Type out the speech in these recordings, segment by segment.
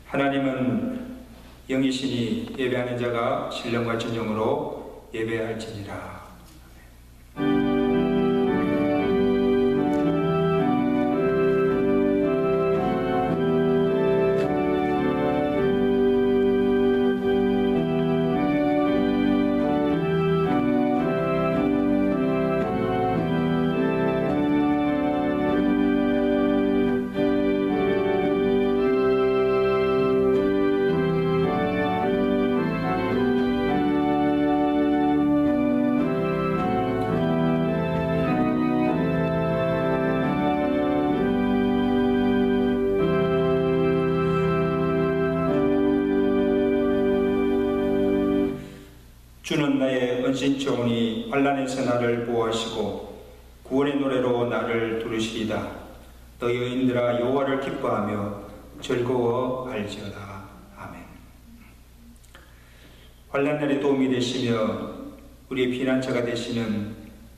하나님은 영이시니 예배하는 자가 신령과 진정으로 예배할지니라. 주는 나의 은신처오니 환난에서 나를 보호하시고 구원의 노래로 나를 부르시리다. 너희 여인들아 여호와를 기뻐하며 즐거워할지어다. 아멘. 환난날에 도움이 되시며 우리의 피난처가 되시는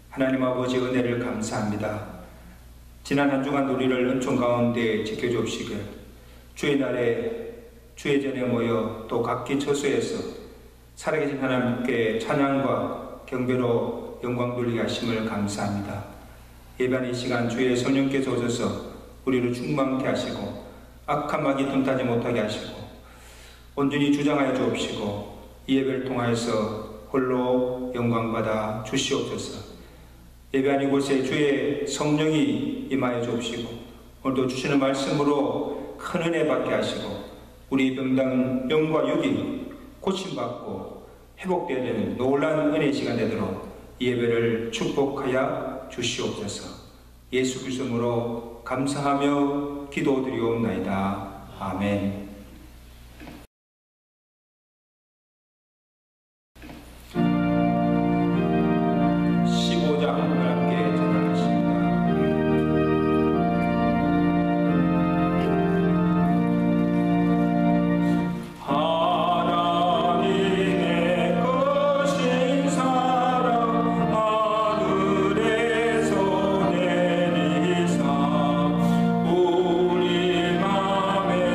하나님 아버지 은혜를 감사합니다. 지난 한 주간 우리를 은총 가운데 지켜주시길 주의 날에 주의 전에 모여 또 각기 처소에서 살아계신 하나님께 찬양과 경배로 영광 돌리게 하심을 감사합니다. 예배하는 이 시간 주의 성령께서 오셔서 우리를 충만케 하시고 악한 마귀 틈타지 못하게 하시고 온전히 주장하여 주옵시고 이 예배를 통하여서 홀로 영광받아 주시옵소서. 예배하는 이곳에 주의 성령이 임하여 주옵시고 오늘도 주시는 말씀으로 큰 은혜 받게 하시고 우리 병당 영과 육이 고침받고 회복되어야 되는 놀라운 은혜의 시간 되도록 이 예배를 축복하여 주시옵소서. 예수 그리스도로 감사하며 기도드리옵나이다. 아멘. 우리 맘에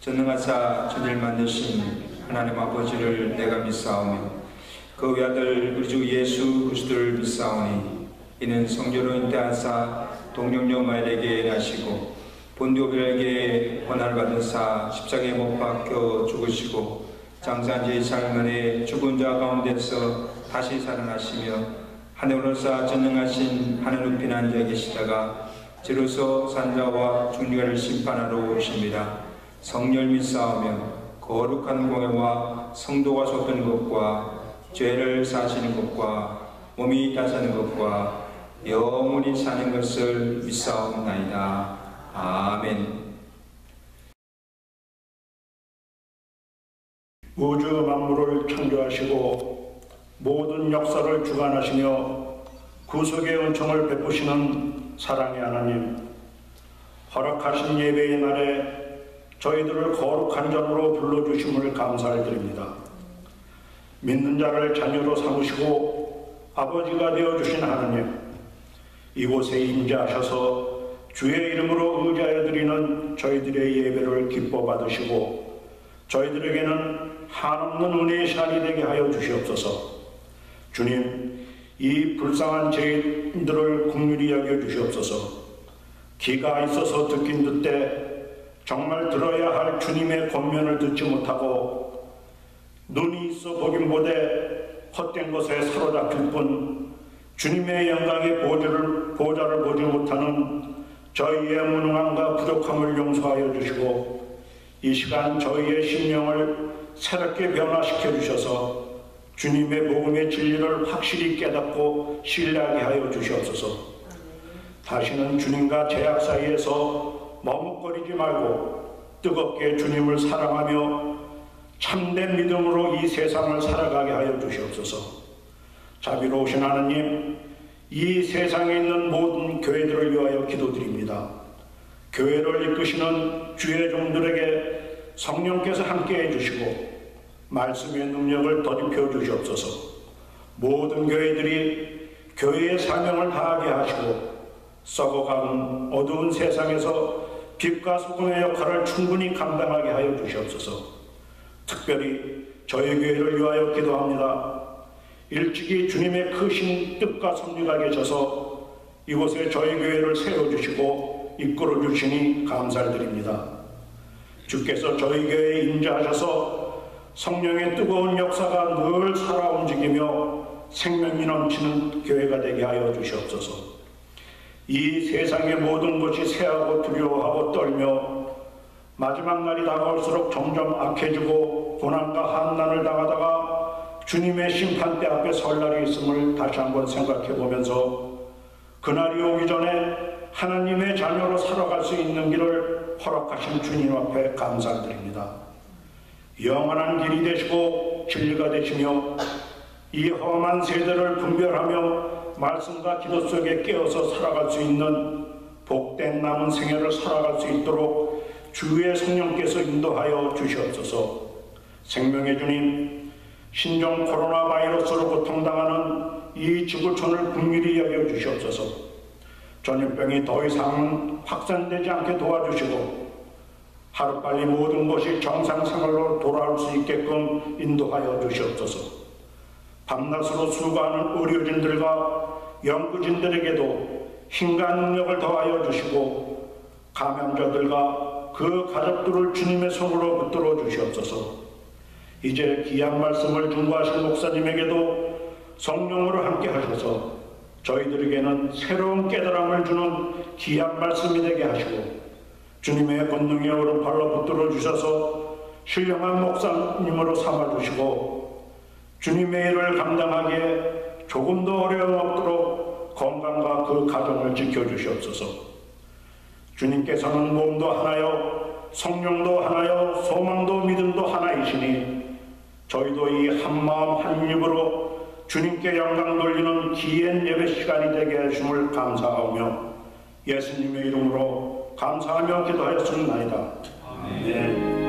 전능하사 천지를 만드신 하나님 아버지를 내가 믿사오며 그 외아들 우리 주 예수 그리스도를 믿사오니 이는 성령으로 잉태하사 동정녀 마리아에게 나시고 본디오 빌라에게 고난을 받으사 십자가에 못 박혀 죽으시고 장사한 지 2일 만에 죽은 자 가운데서 다시 살아나시며 하늘로서 전능하신 하늘 높이 앉아 계시다가 지로서 산자와 중리가를 심판하러 오십니다. 성령을 믿사오며 거룩한 공회와 성도가 쏟는 것과 죄를 사시는 것과 몸이 다사는 것과 영원히 사는 것을 믿사옵나이다. 아멘. 우주 만물을 창조하시고 모든 역사를 주관하시며 구속의 은총을 베푸시는 사랑의 하나님, 허락하신 예배의 날에 저희들을 거룩한 전으로 불러주심을 감사를 드립니다. 믿는 자를 자녀로 삼으시고 아버지가 되어주신 하나님, 이곳에 임재하셔서 주의 이름으로 의지하여 드리는 저희들의 예배를 기뻐 받으시고 저희들에게는 한없는 은혜의 시간이 되게 하여 주시옵소서. 주님, 이 불쌍한 죄인들을 긍휼히 여겨 주시옵소서. 귀가 있어서 듣긴 듣되 정말 들어야 할 주님의 권면을 듣지 못하고 눈이 있어 보긴 보되 헛된 것에 사로잡힐 뿐 주님의 영광의 보좌를 보지 못하는 저희의 무능함과 부족함을 용서하여 주시고 이 시간 저희의 심령을 새롭게 변화시켜 주셔서 주님의 복음의 진리를 확실히 깨닫고 신뢰하게 하여 주시옵소서. 다시는 주님과 죄악 사이에서 머뭇거리지 말고 뜨겁게 주님을 사랑하며 참된 믿음으로 이 세상을 살아가게 하여 주시옵소서. 자비로우신 하나님, 이 세상에 있는 모든 교회들을 위하여 기도드립니다. 교회를 이끄시는 주의 종들에게 성령께서 함께해 주시고 말씀의 능력을 덧입혀 주시옵소서. 모든 교회들이 교회의 사명을 다하게 하시고 썩어가는 어두운 세상에서 빛과 소금의 역할을 충분히 감당하게 하여 주시옵소서. 특별히 저희 교회를 위하여 기도합니다. 일찍이 주님의 크신 뜻과 섭리가 계셔서 이곳에 저희 교회를 세워주시고 이끌어 주시니 감사를 드립니다. 주께서 저희 교회에 임재하셔서 성령의 뜨거운 역사가 늘 살아 움직이며 생명이 넘치는 교회가 되게 하여 주시옵소서. 이 세상의 모든 것이 새하고 두려워하고 떨며 마지막 날이 다가올수록 점점 악해지고 고난과 한난을 당하다가 주님의 심판대 앞에 설 날이 있음을 다시 한번 생각해 보면서 그날이 오기 전에 하나님의 자녀로 살아갈 수 있는 길을 허락하신 주님 앞에 감사드립니다. 영원한 길이 되시고 진리가 되시며 이 험한 세대를 분별하며 말씀과 기도 속에 깨어서 살아갈 수 있는 복된 남은 생애를 살아갈 수 있도록 주의 성령께서 인도하여 주시옵소서. 생명의 주님, 신종 코로나 바이러스로 고통당하는 이 지구촌을 긍휼히 여겨 주시옵소서. 전염병이 더 이상 확산되지 않게 도와주시고 하루빨리 모든 것이 정상생활로 돌아올 수 있게끔 인도하여 주시옵소서. 밤낮으로 수고하는 의료진들과 연구진들에게도 힘과 능력을 더하여 주시고 감염자들과 그 가족들을 주님의 손으로 붙들어 주시옵소서. 이제 귀한 말씀을 중보하실 목사님에게도 성령으로 함께 하셔서 저희들에게는 새로운 깨달음을 주는 귀한 말씀이 되게 하시고 주님의 권능의 오른팔로 붙들어 주셔서 신령한 목사님으로 삼아주시고 주님의 일을 감당하기에 조금도 어려움 없도록 건강과 그 가정을 지켜주시옵소서. 주님께서는 몸도 하나요, 성령도 하나요, 소망도 믿음도 하나이시니 저희도 이 한마음 한입으로 주님께 영광 돌리는 귀한 예배 시간이 되게 하심을 감사하며 예수님의 이름으로 감사하며 기도하였습니다. 아멘.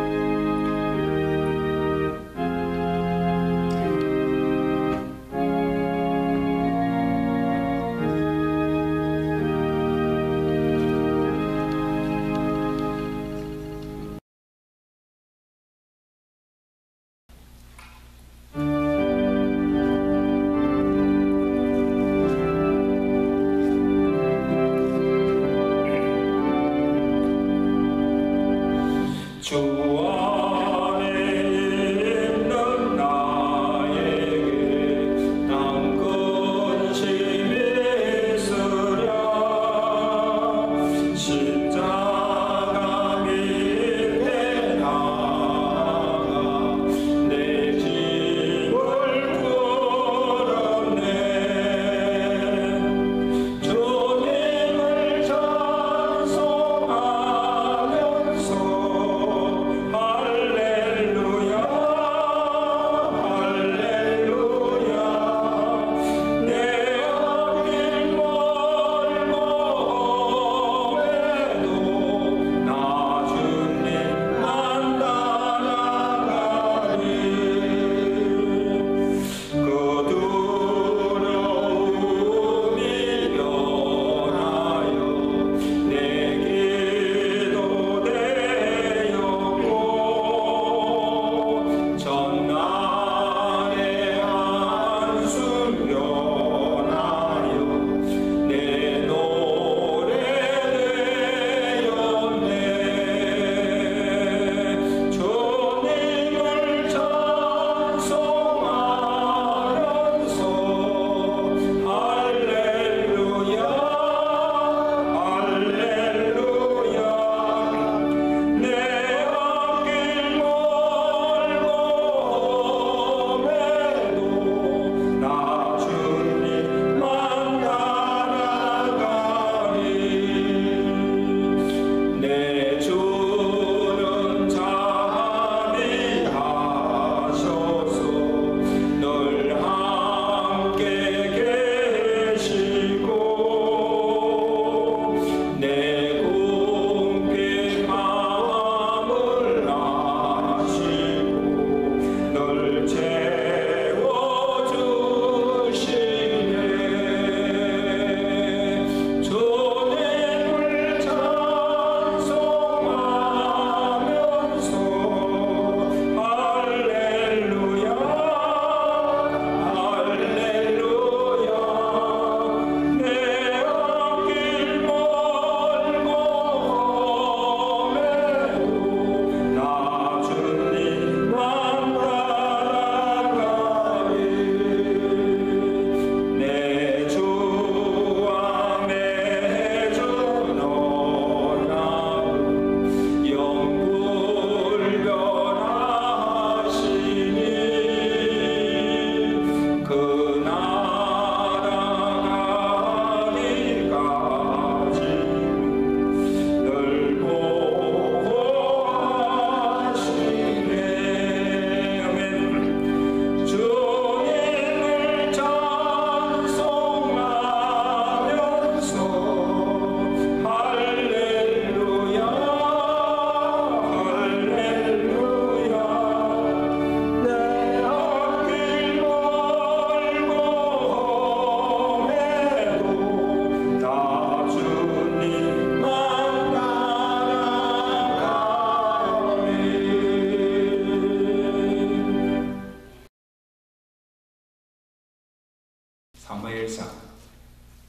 사무엘상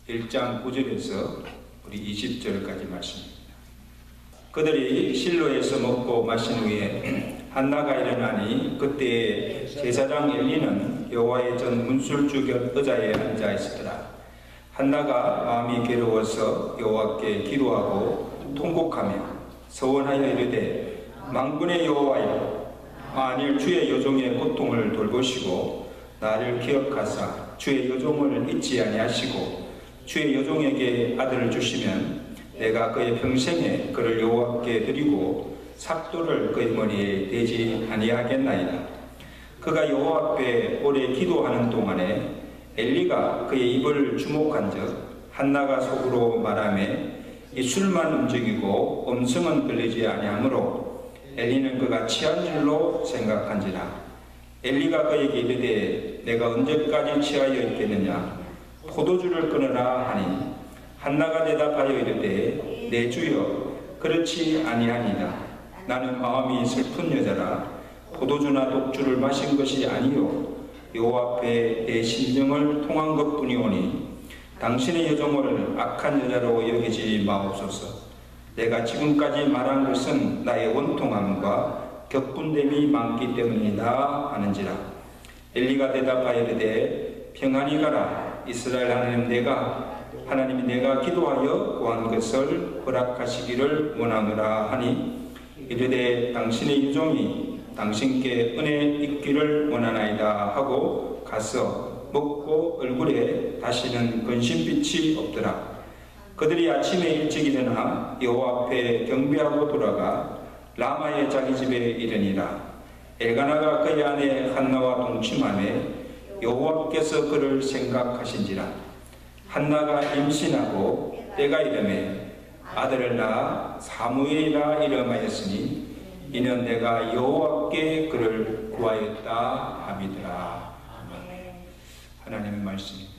1장 9절에서 우리 20절까지 말씀입니다. 그들이 실로에서 먹고 마신 후에 한나가 일어나니 그때 제사장 엘리는 여호와의 전 문술주 곁 의자에 앉아 있었더라. 한나가 마음이 괴로워서 여호와께 기도하고 통곡하며 서원하여 이르되 만군의 여호와여, 만일 주의 여종의 고통을 돌보시고 나를 기억하사 주의 여종을 잊지 아니하시고 주의 여종에게 아들을 주시면 내가 그의 평생에 그를 여호와께 드리고 삭도를 그의 머리에 대지 아니하겠나이다. 그가 여호와 앞에 오래 기도하는 동안에 엘리가 그의 입을 주목한즉 한나가 속으로 말하매 입술만 움직이고 음성은 들리지 아니하므로 엘리는 그가 취한 줄로 생각한지라. 엘리가 그에게 이르되 내가 언제까지 취하여 있겠느냐, 포도주를 끊으라 하니 한나가 대답하여 이르되 내 주여, 그렇지 아니하니이다. 나는 마음이 슬픈 여자라 포도주나 독주를 마신 것이 아니요 여호와 앞에 내 심정을 통한 것뿐이오니 당신의 여종을 악한 여자로 여기지 마옵소서. 내가 지금까지 말한 것은 나의 원통함과 격분됨이 많기 때문이다 하는지라. 엘리가 대답하여 이르되 평안히 가라. 이스라엘 하나님이 내가 기도하여 구한 것을 허락하시기를 원하노라 하니 이르되 당신의 여종이 당신께 은혜 있기를 원하나이다 하고 가서 먹고 얼굴에 다시는 근심빛이 없더라. 그들이 아침에 일찍 일어나 여호와 앞에 경배하고 돌아가 라마의 자기 집에 이르니라. 엘가나가 그의 아내 한나와 동침하매 여호와께서 그를 생각하신지라. 한나가 임신하고 때가 이르매 아들을 낳아 사무엘이라 이름하였으니 이는 내가 여호와께 그를 구하였다 함이더라. 아멘. 하나님의 말씀입니다.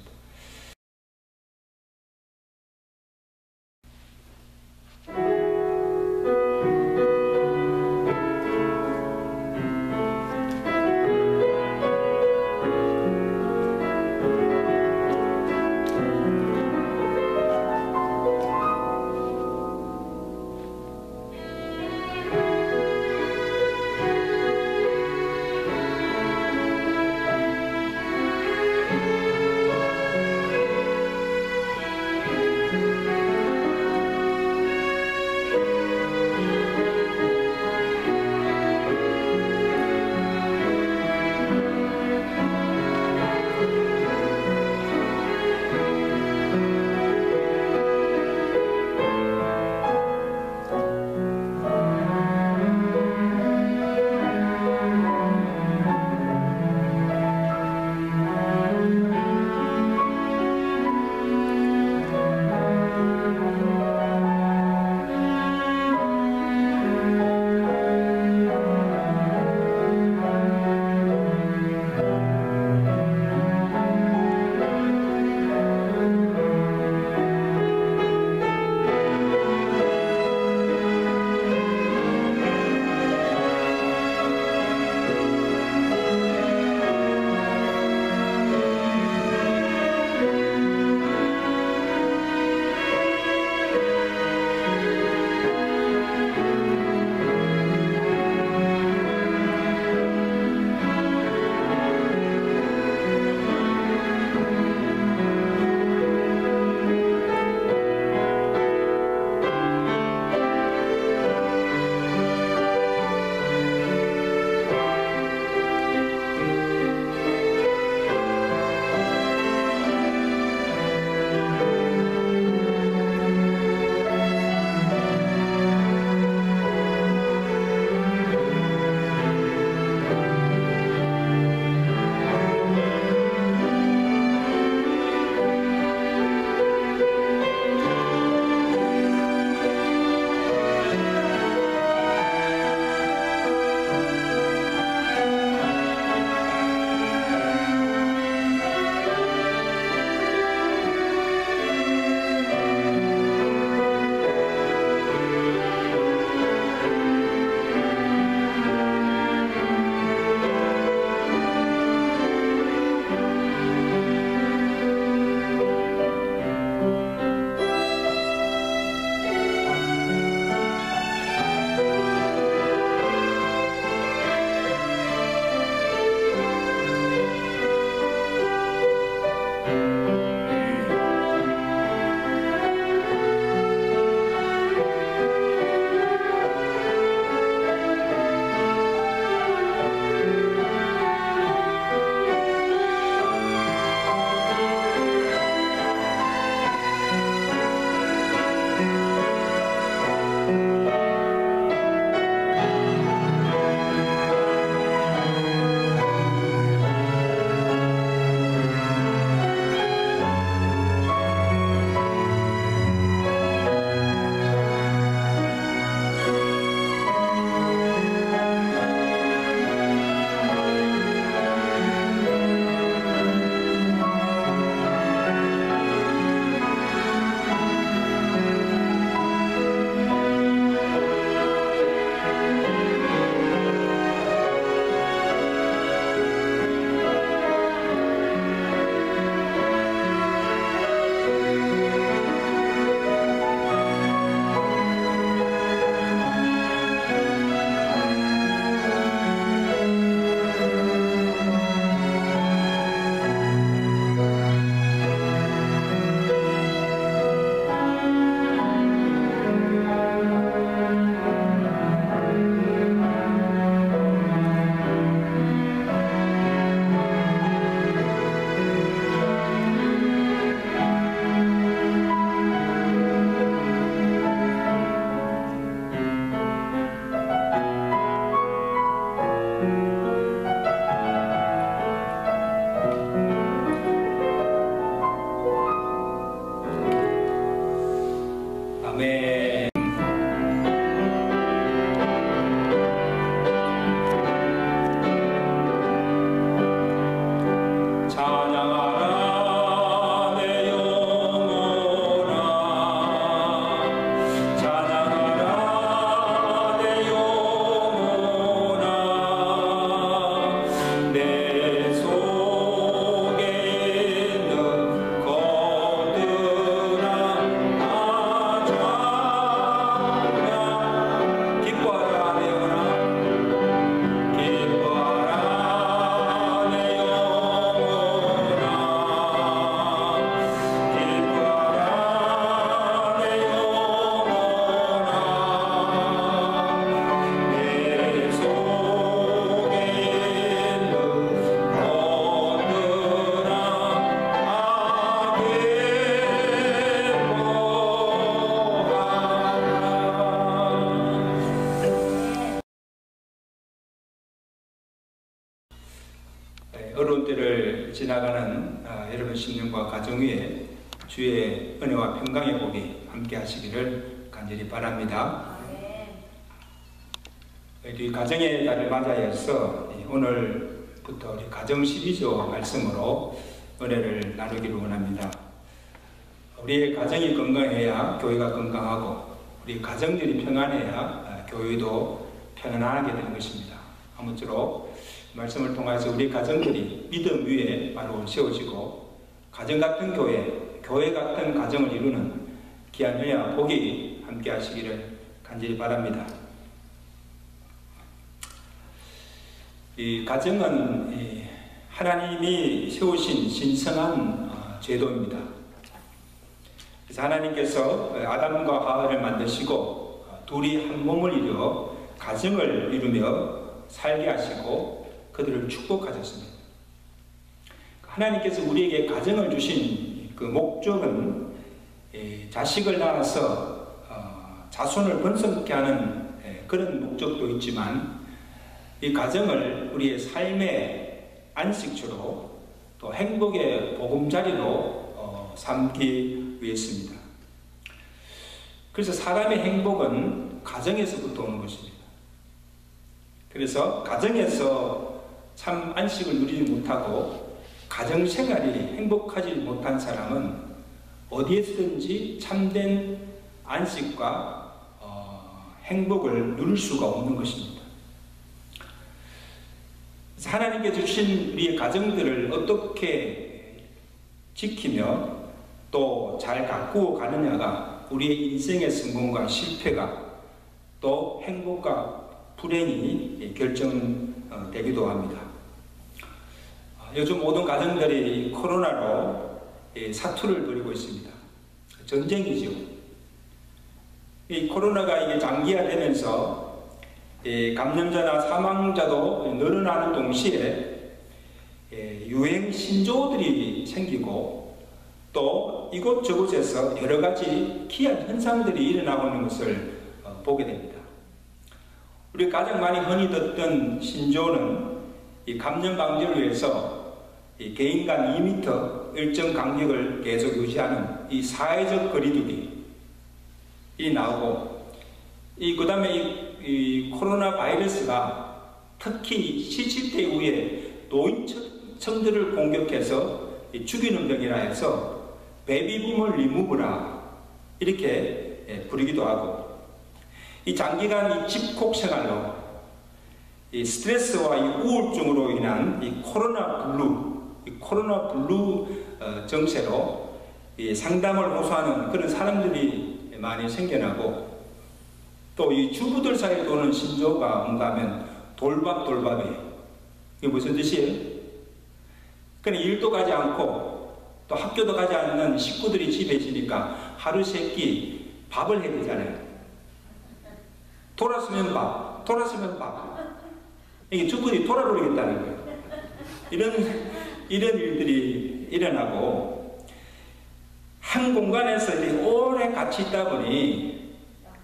지나가는 여러분 신년과 가정 위에 주의 은혜와 평강의 복이 함께 하시기를 간절히 바랍니다. 우리 가정의 달을 맞이해서 오늘부터 우리 가정 시리즈 말씀으로 은혜를 나누기를 원합니다. 우리의 가정이 건강해야 교회가 건강하고 우리 가정들이 평안해야 교회도 평안하게 되는 것입니다. 아무쪼록 말씀을 통해서 우리 가정들이 믿음 위에 바로 세워지고 가정 같은 교회 같은 가정을 이루는 귀한 은혜와 복이 함께 하시기를 간절히 바랍니다. 이 가정은 하나님이 세우신 신성한 제도입니다. 그래서 하나님께서 아담과 하와를 만드시고 둘이 한 몸을 이루어 가정을 이루며 살게 하시고 그들을 축복하셨습니다. 하나님께서 우리에게 가정을 주신 그 목적은 자식을 낳아서 자손을 번성케 하는 그런 목적도 있지만 이 가정을 우리의 삶의 안식처로 또 행복의 보금자리로 삼기 위해서입니다. 그래서 사람의 행복은 가정에서부터 오는 것입니다. 그래서 가정에서 참 안식을 누리지 못하고 가정생활이 행복하지 못한 사람은 어디에서든지 참된 안식과 행복을 누릴 수가 없는 것입니다. 하나님께서 주신 우리의 가정들을 어떻게 지키며 또 잘 가꾸어 가느냐가 우리의 인생의 성공과 실패가 또 행복과 불행이 결정되기도 합니다. 요즘 모든 가정들이 코로나로 사투를 벌이고 있습니다. 전쟁이죠. 이 코로나가 이게 장기화되면서 감염자나 사망자도 늘어나는 동시에 유행 신조들이 생기고 또 이곳저곳에서 여러 가지 기이한 현상들이 일어나고 있는 것을 보게 됩니다. 우리가 가장 많이 흔히 듣던 신조는 이 감염 방지를 위해서 이 개인 간 2m 일정 간격을 계속 유지하는 이 사회적 거리두기 나오고 그 다음에 이 코로나 바이러스가 특히 70대 이후에 노인층들을 공격해서 죽이는 병이라 해서 베이비붐을 리무브라 이렇게 부르기도 하고 이 장기간 이 집콕 생활로 이 스트레스와 이 우울증으로 인한 이 코로나 블루 정세로 이 상담을 호소하는 그런 사람들이 많이 생겨나고 또 이 주부들 사이에 도는 신조가 뭔가 하면 돌밥이에요. 이게 무슨 뜻이에요? 그냥 일도 가지 않고 또 학교도 가지 않는 식구들이 집에 있으니까 하루 세 끼 밥을 해야 되잖아요. 돌았으면 밥. 이게 주부들이 돌아버리겠다는 거예요. 이런 일들이 일어나고 한 공간에서 이제 오래 같이 있다 보니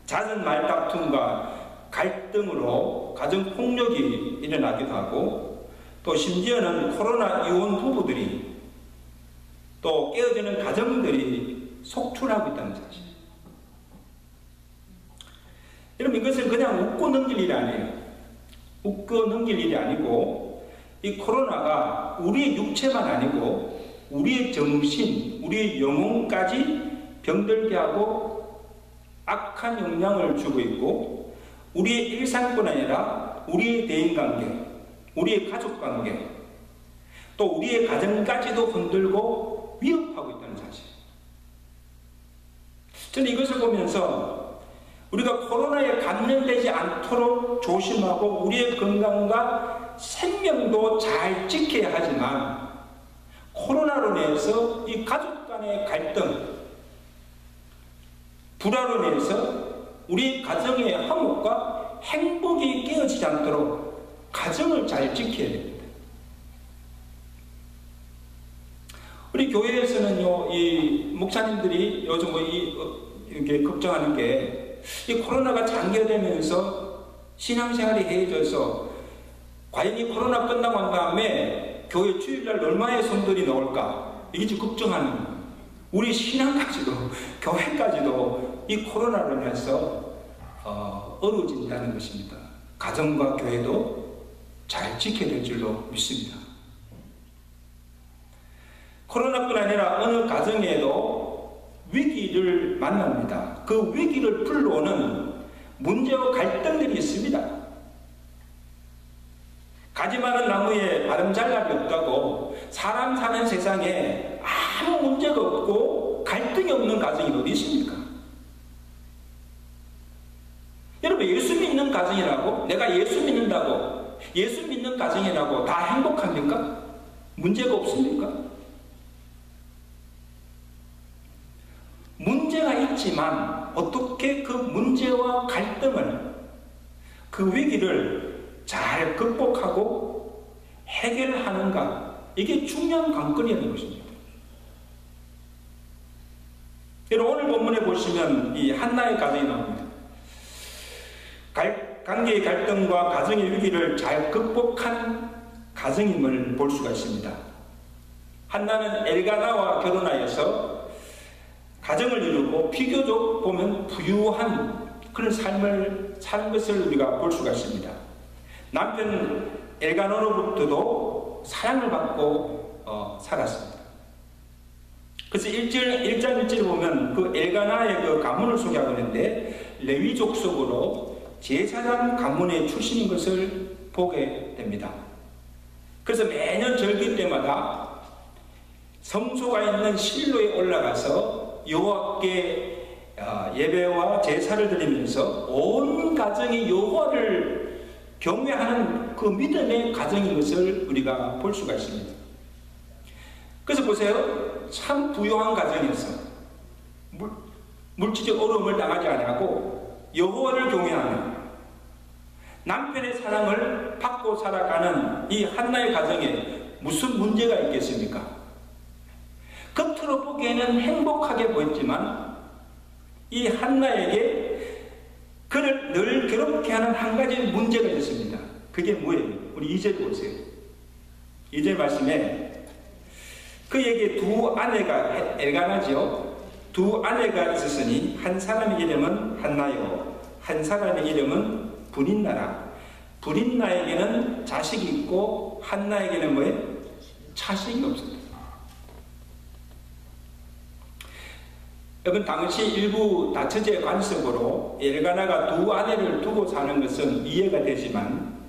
잦은 말다툼과 갈등으로 가정폭력이 일어나기도 하고 또 심지어는 코로나 이혼 부부들이 또 깨어지는 가정들이 속출하고 있다는 사실. 여러분 이것을 그냥 웃고 넘길 일이 아니에요. 웃고 넘길 일이 아니고 이 코로나가 우리의 육체만 아니고 우리의 정신, 우리의 영혼까지 병들게 하고 악한 영향을 주고 있고 우리의 일상뿐 아니라 우리의 대인관계, 우리의 가족관계, 또 우리의 가정까지도 흔들고 위협하고 있다는 사실. 저는 이것을 보면서 우리가 코로나에 감염되지 않도록 조심하고 우리의 건강과 생명도 잘 지켜야 하지만 코로나로 인해서 이 가족 간의 갈등, 불화로 인해서 우리 가정의 화목과 행복이 깨어지지 않도록 가정을 잘 지켜야 됩니다. 우리 교회에서는요, 이 목사님들이 요즘 이게 걱정하는 게 이 코로나가 장기화되면서 신앙생활이 해해져서 과연 이 코로나 끝나고 난 다음에 교회 주일날 얼마의 성도들이 나올까? 이게 지금 걱정하는 거예요. 우리 신앙까지도, 교회까지도 이 코로나로 인해서 어려워진다는 것입니다. 가정과 교회도 잘 지켜야 될 줄로 믿습니다. 코로나뿐 아니라 어느 가정에도 위기를 만납니다. 그 위기를 불러오는 문제와 갈등들이 있습니다. 가지 많은 나무에 아름잘날이 없다고 사람 사는 세상에 아무 문제가 없고 갈등이 없는 가정이 어디 있습니까? 여러분, 예수 믿는 가정이라고, 내가 예수 믿는다고, 예수 믿는 가정이라고 다 행복합니까? 문제가 없습니까? 문제가 있지만 어떻게 그 문제와 갈등을, 그 위기를 잘 극복하고 해결하는가, 이게 중요한 관건이라는 것입니다. 오늘 본문에 보시면 이 한나의 가정이 나옵니다. 관계의 갈등과 가정의 위기를 잘 극복한 가정임을 볼 수가 있습니다. 한나는 엘가나와 결혼하여서 가정을 이루고 비교적 보면 부유한 그런 삶을 산 것을 우리가 볼 수가 있습니다. 남편 엘가나로부터도 사랑을 받고 살았습니다. 그래서 1장 1절에 보면 그 엘가나의 그 가문을 소개하고 있는데, 레위족 속으로 제사장 가문의 출신인 것을 보게 됩니다. 그래서 매년 절기 때마다 성소가 있는 실로에 올라가서 여호와께 예배와 제사를 드리면서 온 가정이 여호와를 경외하는 그 믿음의 가정인 것을 우리가 볼 수가 있습니다. 그래서 보세요. 참 부유한 가정에서 물질적 어려움을 당하지 않고 여호와를 경외하는, 남편의 사랑을 받고 살아가는 이 한나의 가정에 무슨 문제가 있겠습니까? 겉으로 보기에는 행복하게 보였지만 이 한나에게 그를 늘 괴롭게 하는 한 가지 문제가 있습니다. 그게 뭐예요? 우리 2절 보세요. 2절 말씀에 그에게 두 아내가, 엘가나지요, 두 아내가 있었으니 한 사람의 이름은 한나요, 한 사람의 이름은 브린나라. 브린나에게는 자식이 있고 한나에게는 뭐예요? 자식이 없었다. 여러분, 당시 일부 다처제 관습으로 엘가나가 두 아내를 두고 사는 것은 이해가 되지만,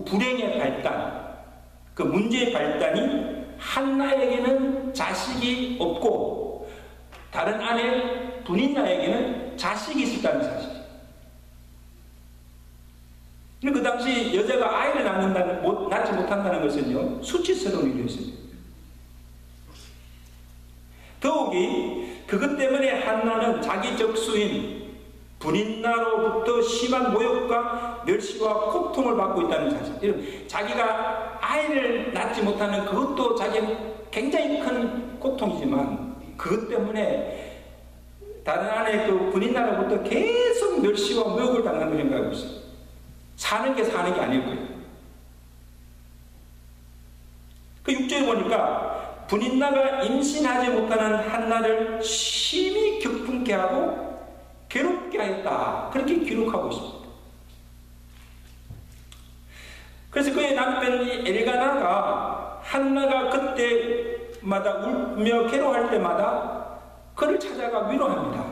불행의 발단, 그 문제의 발단이 한나에게는 자식이 없고 다른 아내 브린나에게는 자식이 있었다는 사실. 그 당시 여자가 아이를 낳지 못한다는 것은요, 수치스러운 일이었습니다. 더욱이 그것 때문에 한나는 자기 적수인 브린나로부터 심한 모욕과 멸시와 고통을 받고 있다는 사실. 자기가 아이를 낳지 못하는 그것도 자기는 굉장히 큰 고통이지만, 그것 때문에 다른 아내 그 브린나로부터 계속 멸시와 모욕을 당하는 걸 생각하고 있어요. 사는 게 아닐 거예요. 그 6절에 보니까 브린나가 임신하지 못하는 한나를 심히 격분케 하고 괴롭게 하였다, 그렇게 기록하고 있습니다. 그래서 그의 남편 엘가나가 한나가 그때마다 울며 괴로워할 때마다 그를 찾아가 위로합니다.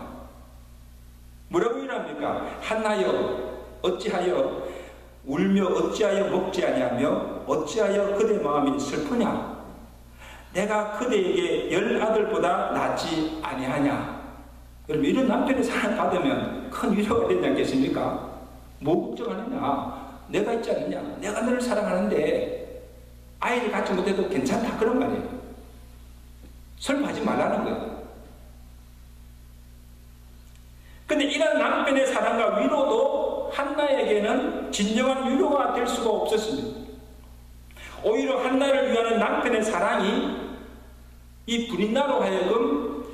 뭐라고 위로합니까? 한나여, 어찌하여 울며 어찌하여 먹지 아니하며 어찌하여 그대 마음이 슬프냐? 내가 그대에게 10아들보다 낫지 아니하냐? 여러분, 이런 남편의 사랑 받으면 큰 위로가 되지 않겠습니까? 뭐 걱정하느냐? 내가 있지 않느냐? 내가 너를 사랑하는데 아이를 갖지 못해도 괜찮다, 그런 말이에요. 슬퍼하지 말라는 거예요. 근데 이런 남편의 사랑과 위로도 한나에게는 진정한 위로가 될 수가 없었습니다. 오히려 한나를 위하는 남편의 사랑이 이 브린나로 하여금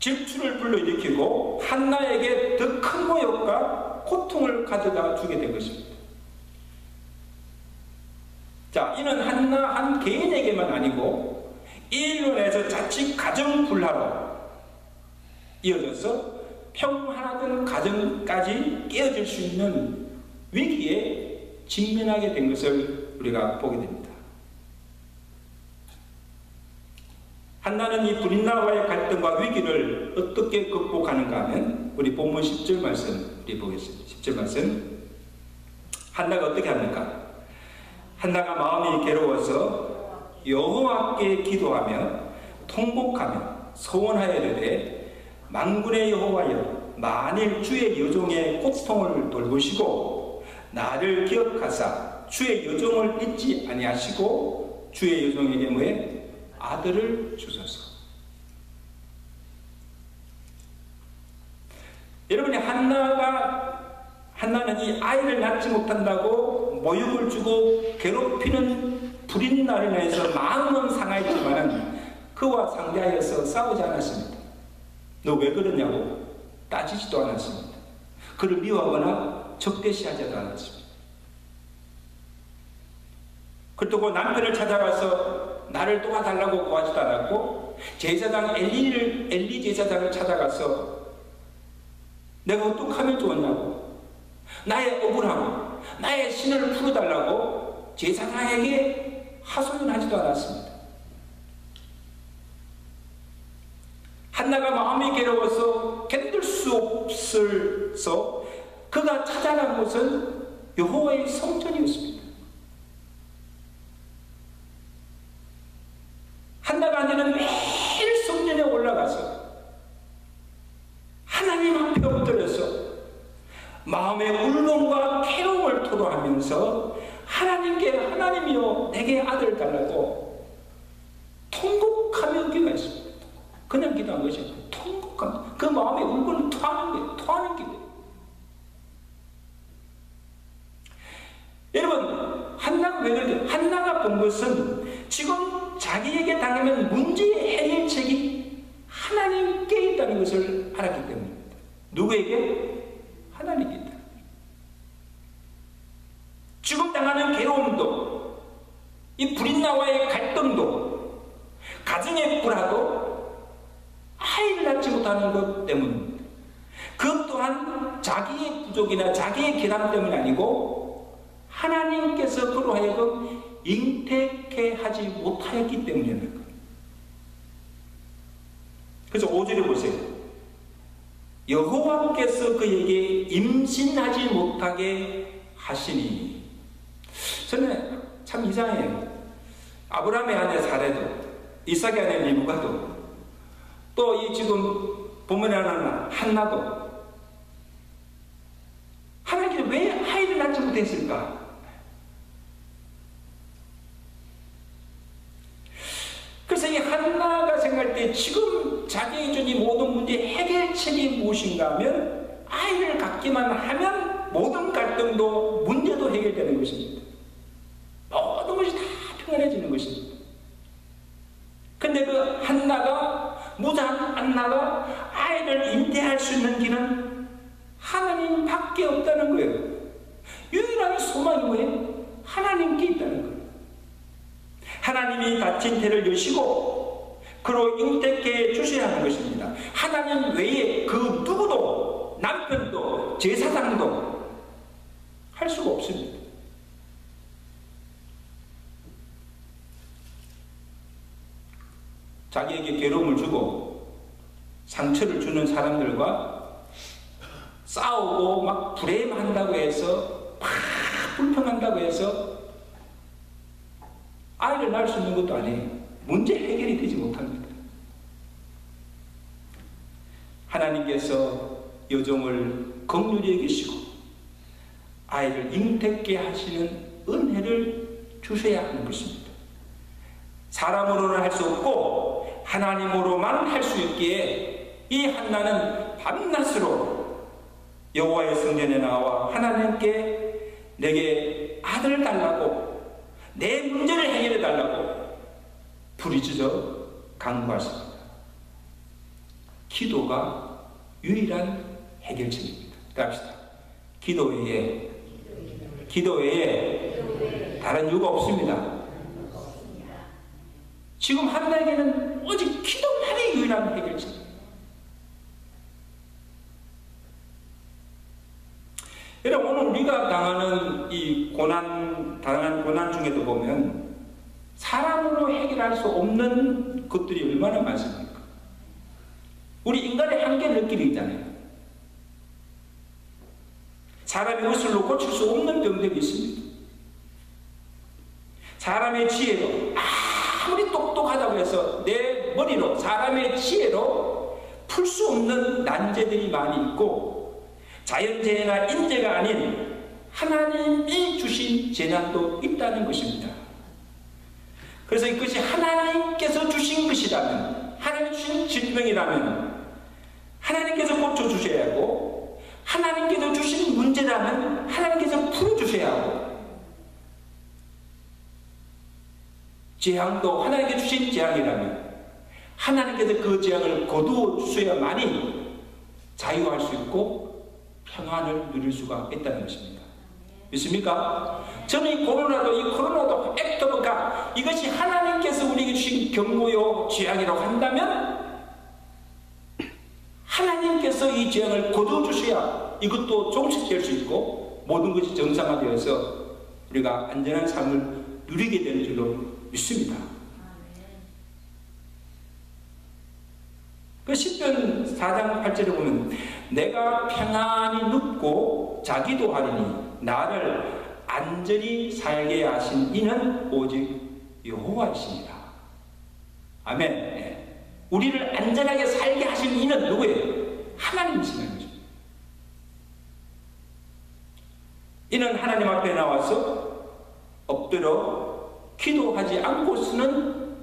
질투를 불러일으키고 한나에게 더 큰 모욕과 고통을 가져다 주게 된 것입니다. 자, 이는 한나 한 개인에게만 아니고 인륜에서 자칫 가정 불화로 이어져서 평화된 가정까지 깨어질 수 있는 위기에 직면하게 된 것을 우리가 보게 됩니다. 한나는 이 브린나와의 갈등과 위기를 어떻게 극복하는가 하면 우리 본문 10절 말씀 우리 보겠습니다. 10절 말씀. 한나가 어떻게 합니까? 한나가 마음이 괴로워서 여호와께 기도하며 통곡하며 소원하여 이르되 만군의 여호와여, 만일 주의 여종의 고통을 돌보시고 나를 기억하사 주의 여종을 잊지 아니하시고 주의 여종에게 뭐에 아들을 주소서. 여러분이 한나는 이 아이를 낳지 못한다고 모욕을 주고 괴롭히는 브린나를 인해서 마음은 상하였지만 그와 상대하여서 싸우지 않았습니다. 너 왜 그러냐고 따지지도 않았습니다. 그를 미워하거나 적대시하지도 않았습니다. 그렇다고 남편을 찾아가서 나를 도와달라고 구하지도 않았고, 제사장 엘리 제사장을 찾아가서 내가 어떡하면 좋았냐고, 나의 억울함, 나의 신을 풀어달라고 제사장에게 하소연하지도 않았습니다. 한나가 마음이 괴로워서 견딜 수 없어서 그가 찾아간 곳은 여호와의 성전이었습니다. 한나가 안에는 매일 성전에 올라가서 하나님 앞에 엎드려서 마음의 울분과 괴로움을 토로하면서 하나님께, 하나님이여 내게 아들 달라고 통곡하며 기도했습니다. 그냥 기도한 것이 아니고 통곡하며 그 마음의 울분을 토하는 거예요. 토하는 기도예요. 여러분, 한나가 왜 그러죠? 한나가 본 것은 지금 자기에게 당하는 문제의 해결책이 하나님께 있다는 것을 알았기 때문입니다. 누구에게? 하나님께 있다. 지금 당하는 괴로움도, 이 브린나와의 갈등도, 가정의 불화도 아이를 낳지 못하는 것 때문입니다. 그것 또한 자기의 부족이나 자기의 결함 때문이 아니고 하나님께서 그로 하여금 잉태케 하지 못하였기 때문이라는 거예요. 그래서 5절에 보세요. 여호와께서 그에게 임신하지 못하게 하시니. 저는 참 이상해요. 아브라함의 아내 사레도, 이삭의 아내 리브가도, 또 이 지금 본문에 나오는 한나도 하나님께서 왜 아이를 낳지 못했을까? 그래서 이 한나가 생각할 때 지금 자기에게 준 이 모든 문제의 해결책이 무엇인가 하면 아이를 갖기만 하면 모든 갈등도 문제도 해결되는 것입니다. 모든 것이 다 평안해지는 것입니다. 근데 그 한나가, 무자한 한나가 아이를 잉태할 수 있는 길은 하나님밖에 없다는 거예요. 유일한 소망이 뭐예요? 하나님께 있다는 거예요. 하나님이 닫힌 태를 여시고 그로 잉태케 주셔야 하는 것입니다. 하나님 외에 그 누구도, 남편도 제사장도 할 수가 없습니다. 자기에게 괴로움을 주고 상처를 주는 사람들과 싸우고 막 불행한다고 해서 막 불평한다고 해서 아이를 낳을 수 있는 것도 아니에요. 문제 해결이 되지 못합니다. 하나님께서 여종을 긍휼히 여기시고 아이를 잉태케 하시는 은혜를 주셔야 하는 것입니다. 사람으로는 할 수 없고 하나님으로만 할 수 있기에 이 한나는 밤낮으로 여호와의 성전에 나와 하나님께 내게 아들을 달라고, 내 문제를 해결해 달라고 부르짖어 간구하십니다. 기도가 유일한 해결책입니다. 따라합시다. 기도 외에 다른 이유가 없습니다. 지금 한나에게는 오직 기도만이 유일한 해결책입니다. 여러분, 오늘 우리가 당하는 이 당한 고난 중에도 보면 사람으로 해결할 수 없는 것들이 얼마나 많습니까? 우리 인간의 한계를 느끼는 있잖아요. 사람의 의술로 고칠 수 없는 병들이 있습니다. 사람의 지혜로 아무리 똑똑하다고 해서 내 머리로 사람의 지혜로 풀 수 없는 난제들이 많이 있고, 자연재해나 인재가 아닌 하나님이 주신 재난도 있다는 것입니다. 그래서 이것이 하나님께서 주신 것이라면, 하나님이 주신 질병이라면 하나님께서 고쳐주셔야 하고, 하나님께서 주신 문제라면 하나님께서 풀어주셔야 하고, 재앙도 하나님께 주신 재앙이라면 하나님께서 그 재앙을 거두어 주셔야만이 자유할 수 있고 평안을 누릴 수가 있다는 것입니다. 믿습니까? 저는 이 코로나도 액터브가 이것이 하나님께서 우리에게 주신 경고요 재앙이라고 한다면 하나님께서 이 재앙을 거두어 주셔야 이것도 종식될 수 있고 모든 것이 정상화되어서 우리가 안전한 삶을 누리게 되는 줄로 믿습니다. 그 시편 4장 8절에 보면 내가 평안히 눕고 자기도 하리니 나를 안전히 살게 하신 이는 오직 여호와이시니라. 아멘. 네. 우리를 안전하게 살게 하신 이는 누구예요? 하나님이시라는 거죠. 이는 하나님 앞에 나와서 엎드려 기도하지 않고서는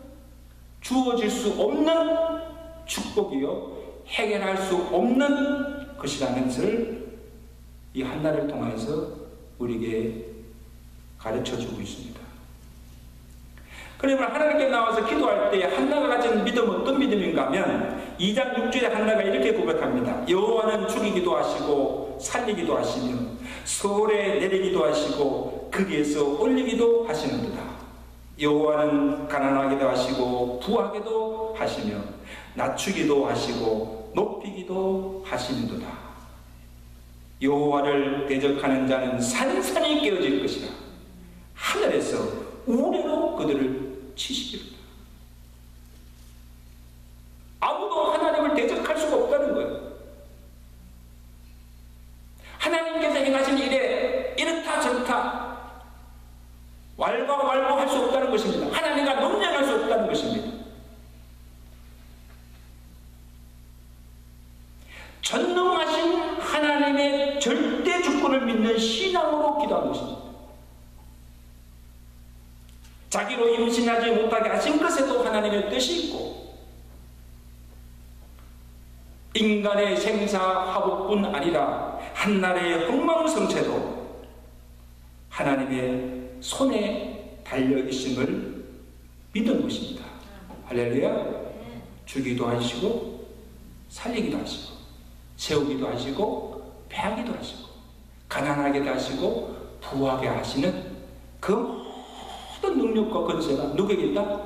주어질 수 없는 축복이요 해결할 수 없는 것이라는 것을 이 한나를 통해서 우리에게 가르쳐주고 있습니다. 그러면 하나님께 나와서 기도할 때 한나가 가진 믿음은 어떤 믿음인가 하면 2장 6절에 한나가 이렇게 고백합니다. 여호와는 죽이기도 하시고 살리기도 하시며 서울에 내리기도 하시고 거기에서 올리기도 하시는도다. 여호와는 가난하기도 하시고 부하게도 하시며 낮추기도 하시고 높이기도 하시는도다. 여호와를 대적하는 자는 산산이 깨어질 것이라. 하늘에서 우레로 그들을 치시리로다. 아무도 하나님을 대적할 수가 없다는 거예요. 하나님께서 행하신 일에 이렇다 저렇다 왈가왈부할 수 없다는 것입니다. 하나님과 논쟁할 수 없다는 것입니다. 전능하신 하나님의 절대 주권을 믿는 신앙으로 기도한 것입니다. 자기로 임신하지 못하게 하신 것에도 하나님의 뜻이 있고 인간의 생사화복뿐 아니라 한나라의 흥망성쇠도 하나님의 손에 달려있음을 믿은 것입니다. 할렐루야. 주기도 하시고 살리기도 하시고 세우기도 하시고 패하기도 하시고 가난하게도 하시고 부하게 하시는 그 모든 능력과 권세가 누구에게 있다?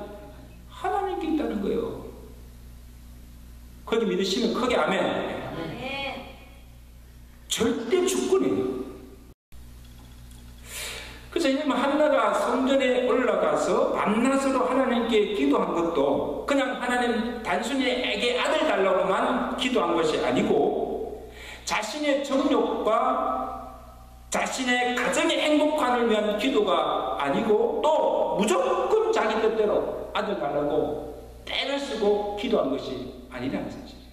하나님께 있다는 거예요. 거기 믿으시면 크게 아멘. 절대 주권이에요. 그래서 이러면 한나가 성전에 올라가서 밤낮으로 하나님께 기도한 것도 그냥 하나님 단순히 애기 아들 달라고만 기도한 것이 아니고 자신의 정욕과 자신의 가정의 행복함을 위한 기도가 아니고 또 무조건 자기 뜻대로 아들 달라고 때를 쓰고 기도한 것이 아니라는 사실이에요.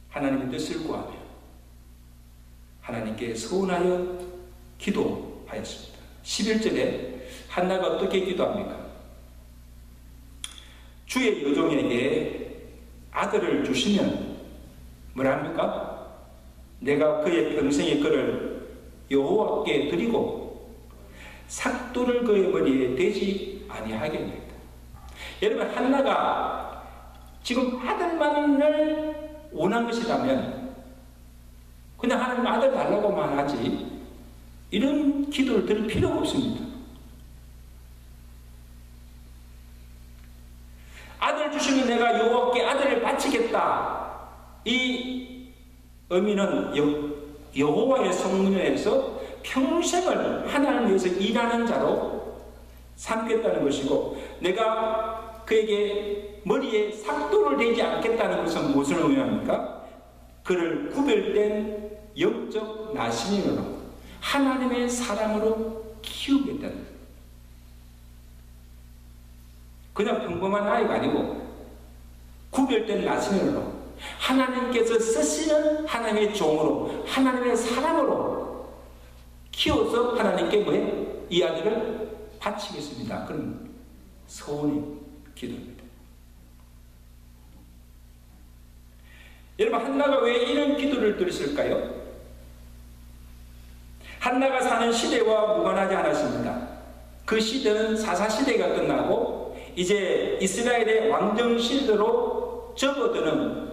하나님의 뜻을 구하며 하나님께 서운하여 기도하였습니다. 11절에 한나가 어떻게 기도합니까? 주의 여종에게 아들을 주시면 뭐랍니까? 내가 그의 평생의 그를 여호와께 드리고 삭도를 그의 머리에 대지 아니하겠나이다. 여러분, 한나가 지금 아들만을 원한 것이라면 그냥 하나님 아들 달라고만 하지 이런 기도를 드릴 필요가 없습니다. 아들 주시면 내가 여호와께 아들을 바치겠다. 이 의미는 여호와의 성문에서 평생을 하나님을 위해서 일하는 자로 삼겠다는 것이고, 내가 그에게 머리에 삭도를 대지 않겠다는 것은 무엇을 의미합니까? 그를 구별된 영적 나신인으로 하나님의 사람으로 키우겠다는 거예요. 그냥 평범한 아이가 아니고 구별된 나신인으로 하나님께서 쓰시는 하나님의 종으로 하나님의 사람으로 키워서 하나님께 뭐예요? 이 아들을 바치겠습니다. 그런 소원의 기도입니다. 여러분, 한나가 왜 이런 기도를 드렸을까요? 한나가 사는 시대와 무관하지 않았습니다. 그 시대는 사사시대가 끝나고 이제 이스라엘의 왕정 시대로 접어드는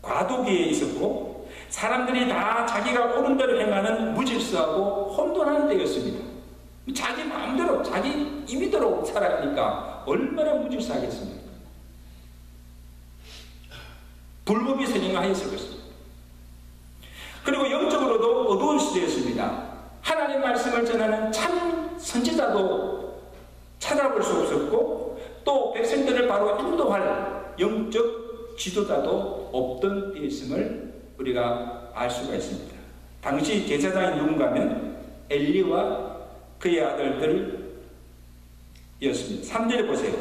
과도기에 있었고, 사람들이 다 자기가 옳은 대로 행하는 무질서하고 혼돈하는 때였습니다. 자기 마음대로 자기 임의대로 살아가니까 얼마나 무질서하겠습니까? 불법이 선행하였을 것입니다. 그리고 영적으로도 어두운 시대였습니다. 하나님의 말씀을 전하는 참 선지자도 찾아볼 수 없었고, 또 백성들을 바로 인도할 영적 지도자도 없던 때였음을 우리가 알 수가 있습니다. 당시 제사장이 누군가면 엘리와 그의 아들들이었습니다. 3절에 보세요.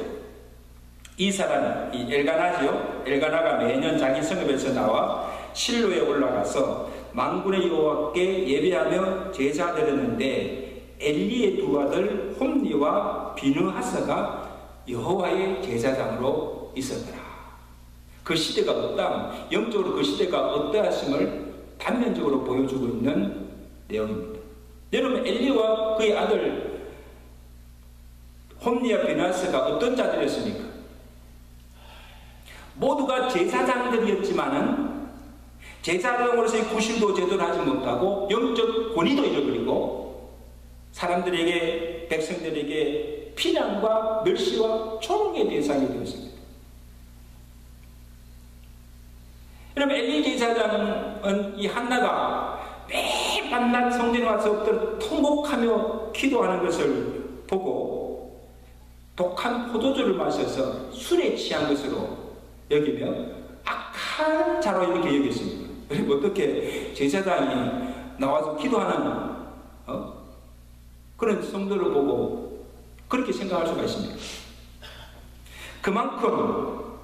이 사람은 이 엘가나지요. 엘가나가 매년 자기 성읍에서 나와 실로에 올라가서 만군의 여호와께 예배하며 제사 드렸는데, 엘리의 두 아들 홈니와 비느하스가 여호와의 제사장으로 있었더라. 그 시대가 어떠함, 영적으로 그 시대가 어떠하심을 단면적으로 보여주고 있는 내용입니다. 여러분, 엘리와 그의 아들 홈니와 비느하스가 어떤 자들이었습니까? 모두가 제사장들이었지만은 제사장으로서의 구실도 제대로 하지 못하고 영적 권위도 잃어버리고 사람들에게, 백성들에게 피난과 멸시와 조롱의 대상이 되었습니다. 여러분, 엘리 제사장은 이 한나가 매일 밤낮 성전에 와서 통곡하며 기도하는 것을 보고 독한 포도주를 마셔서 술에 취한 것으로 여기며 악한 자로 이렇게 여겼습니다. 그리고 어떻게 제사장이 나와서 기도하는 그런 성도를 보고 그렇게 생각할 수가 있습니다. 그만큼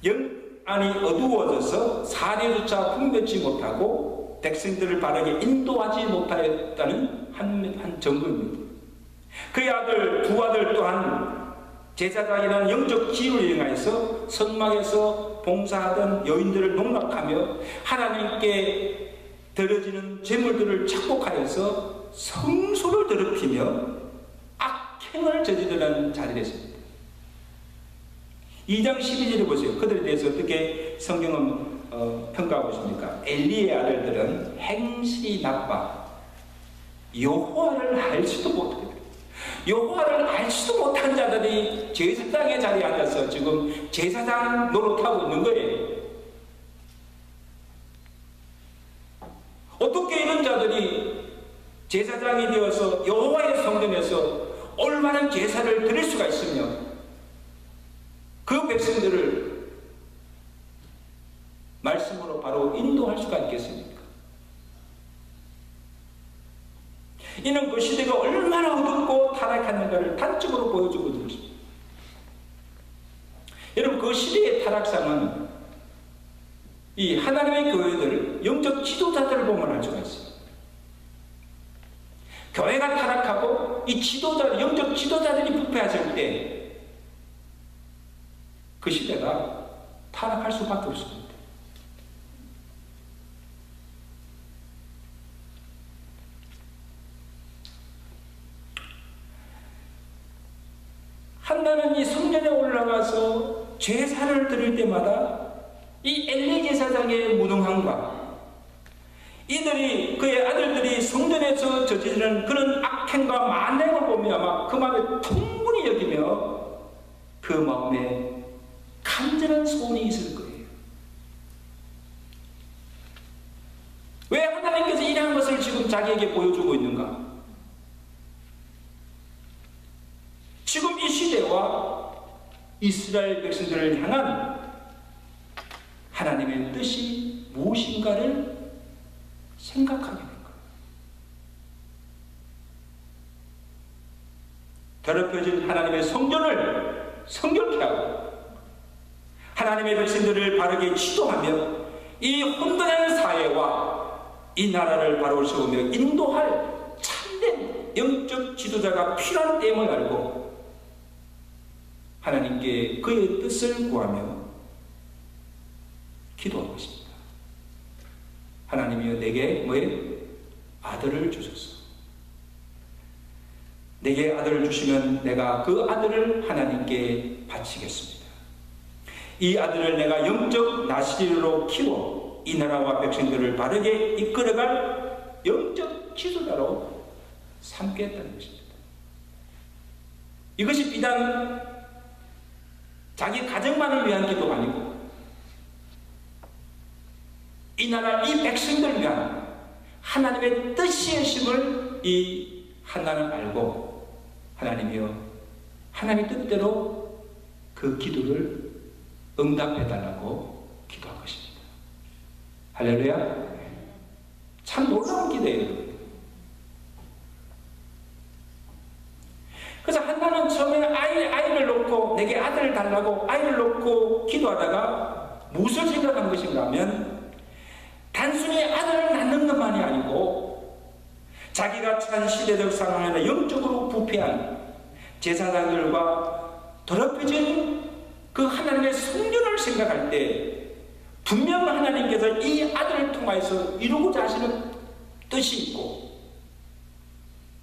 영안이 어두워져서 사례조차 분별치 못하고 백성들을 바르게 인도하지 못하였다는 한 증거입니다. 그의 아들, 두 아들 또한 제사장이라는 영적 지위를 이용해서 성막에서 봉사하던 여인들을 농락하며 하나님께 드려지는 제물들을 착복하여서 성소를 더럽히며 악행을 저지르는 자리에 있습니다. 2장 12절에 보세요. 그들에 대해서 어떻게 성경은 평가하고 있습니까? 엘리의 아들들은 행실이 나빠 여호와를 알지도 못하게, 여호와를 알지도 못한 자들이 제사장의 자리에 앉아서 지금 제사장 노릇하고 있는 거예요. 어떻게 이런 자들이 제사장이 되어서 여호와의 성전에서 올바른 제사를 드릴 수가 있으며 그 백성들을 말씀으로 바로 인도할 수가 있겠습니까? 이는 그 시대가 얼마나 어둡고 타락했는가를 단적으로 보여주고 있습니다. 여러분, 그 시대의 타락상은 이 하나님의 교회들, 영적 지도자들을 보면 알 수가 있습니다. 교회가 타락하고 이 지도자, 영적 지도자들이 부패하실 때 그 시대가 타락할 수밖에 없습니다. 한나는 이 성전에 올라가서 제사를 드릴 때마다 이 엘리 제사장의 무능함과 이들이 그의 아들들이 성전에서 저지르는 그런 악행과 만행을 보며 아마 그 마음에 충분히 여기며 그 마음에 간절한 소원이 있을 거예요. 왜 하나님께서 이러한 것을 지금 자기에게 보여주고 있는가? 지금 이 시대와 이스라엘 백성들을 향한 하나님의 뜻이 무엇인가를 생각하게 된 거예요. 더럽혀진 하나님의 성전을 성결케 하고 하나님의 백성들을 바르게 지도하며 이 혼돈한 사회와 이 나라를 바로 세우며 인도할 참된 영적 지도자가 필요한 됨을 알고 하나님께 그의 뜻을 구하며 기도하고 있습니다. 하나님이여 내게 뭐예요? 아들을 주소서. 내게 아들을 주시면 내가 그 아들을 하나님께 바치겠습니다. 이 아들을 내가 영적 나시리로 키워 이 나라와 백성들을 바르게 이끌어갈 영적 지도자로 삼겠다는 것입니다. 이것이 비단 자기 가정만을 위한 기도가 아니고 이 나라 이 백성들을 위한 하나님의 뜻이심을 이 한나는 알고 하나님이여 하나님의 뜻대로 그 기도를 응답해달라고 기도한 것입니다. 할렐루야. 참 놀라운 기도예요. 그래서 한나는 처음에 아이를 놓고 내게 아들을 달라고 아이를 놓고 기도하다가 무엇을 생각한 것인가 하면 단순히 아들을 낳는 것만이 아니고 자기가 처한 시대적 상황에는 영적으로 부패한 제사장들과 더럽혀진 그 하나님의 성전을 생각할 때 분명 하나님께서 이 아들을 통하여서 이루고자 하시는 뜻이 있고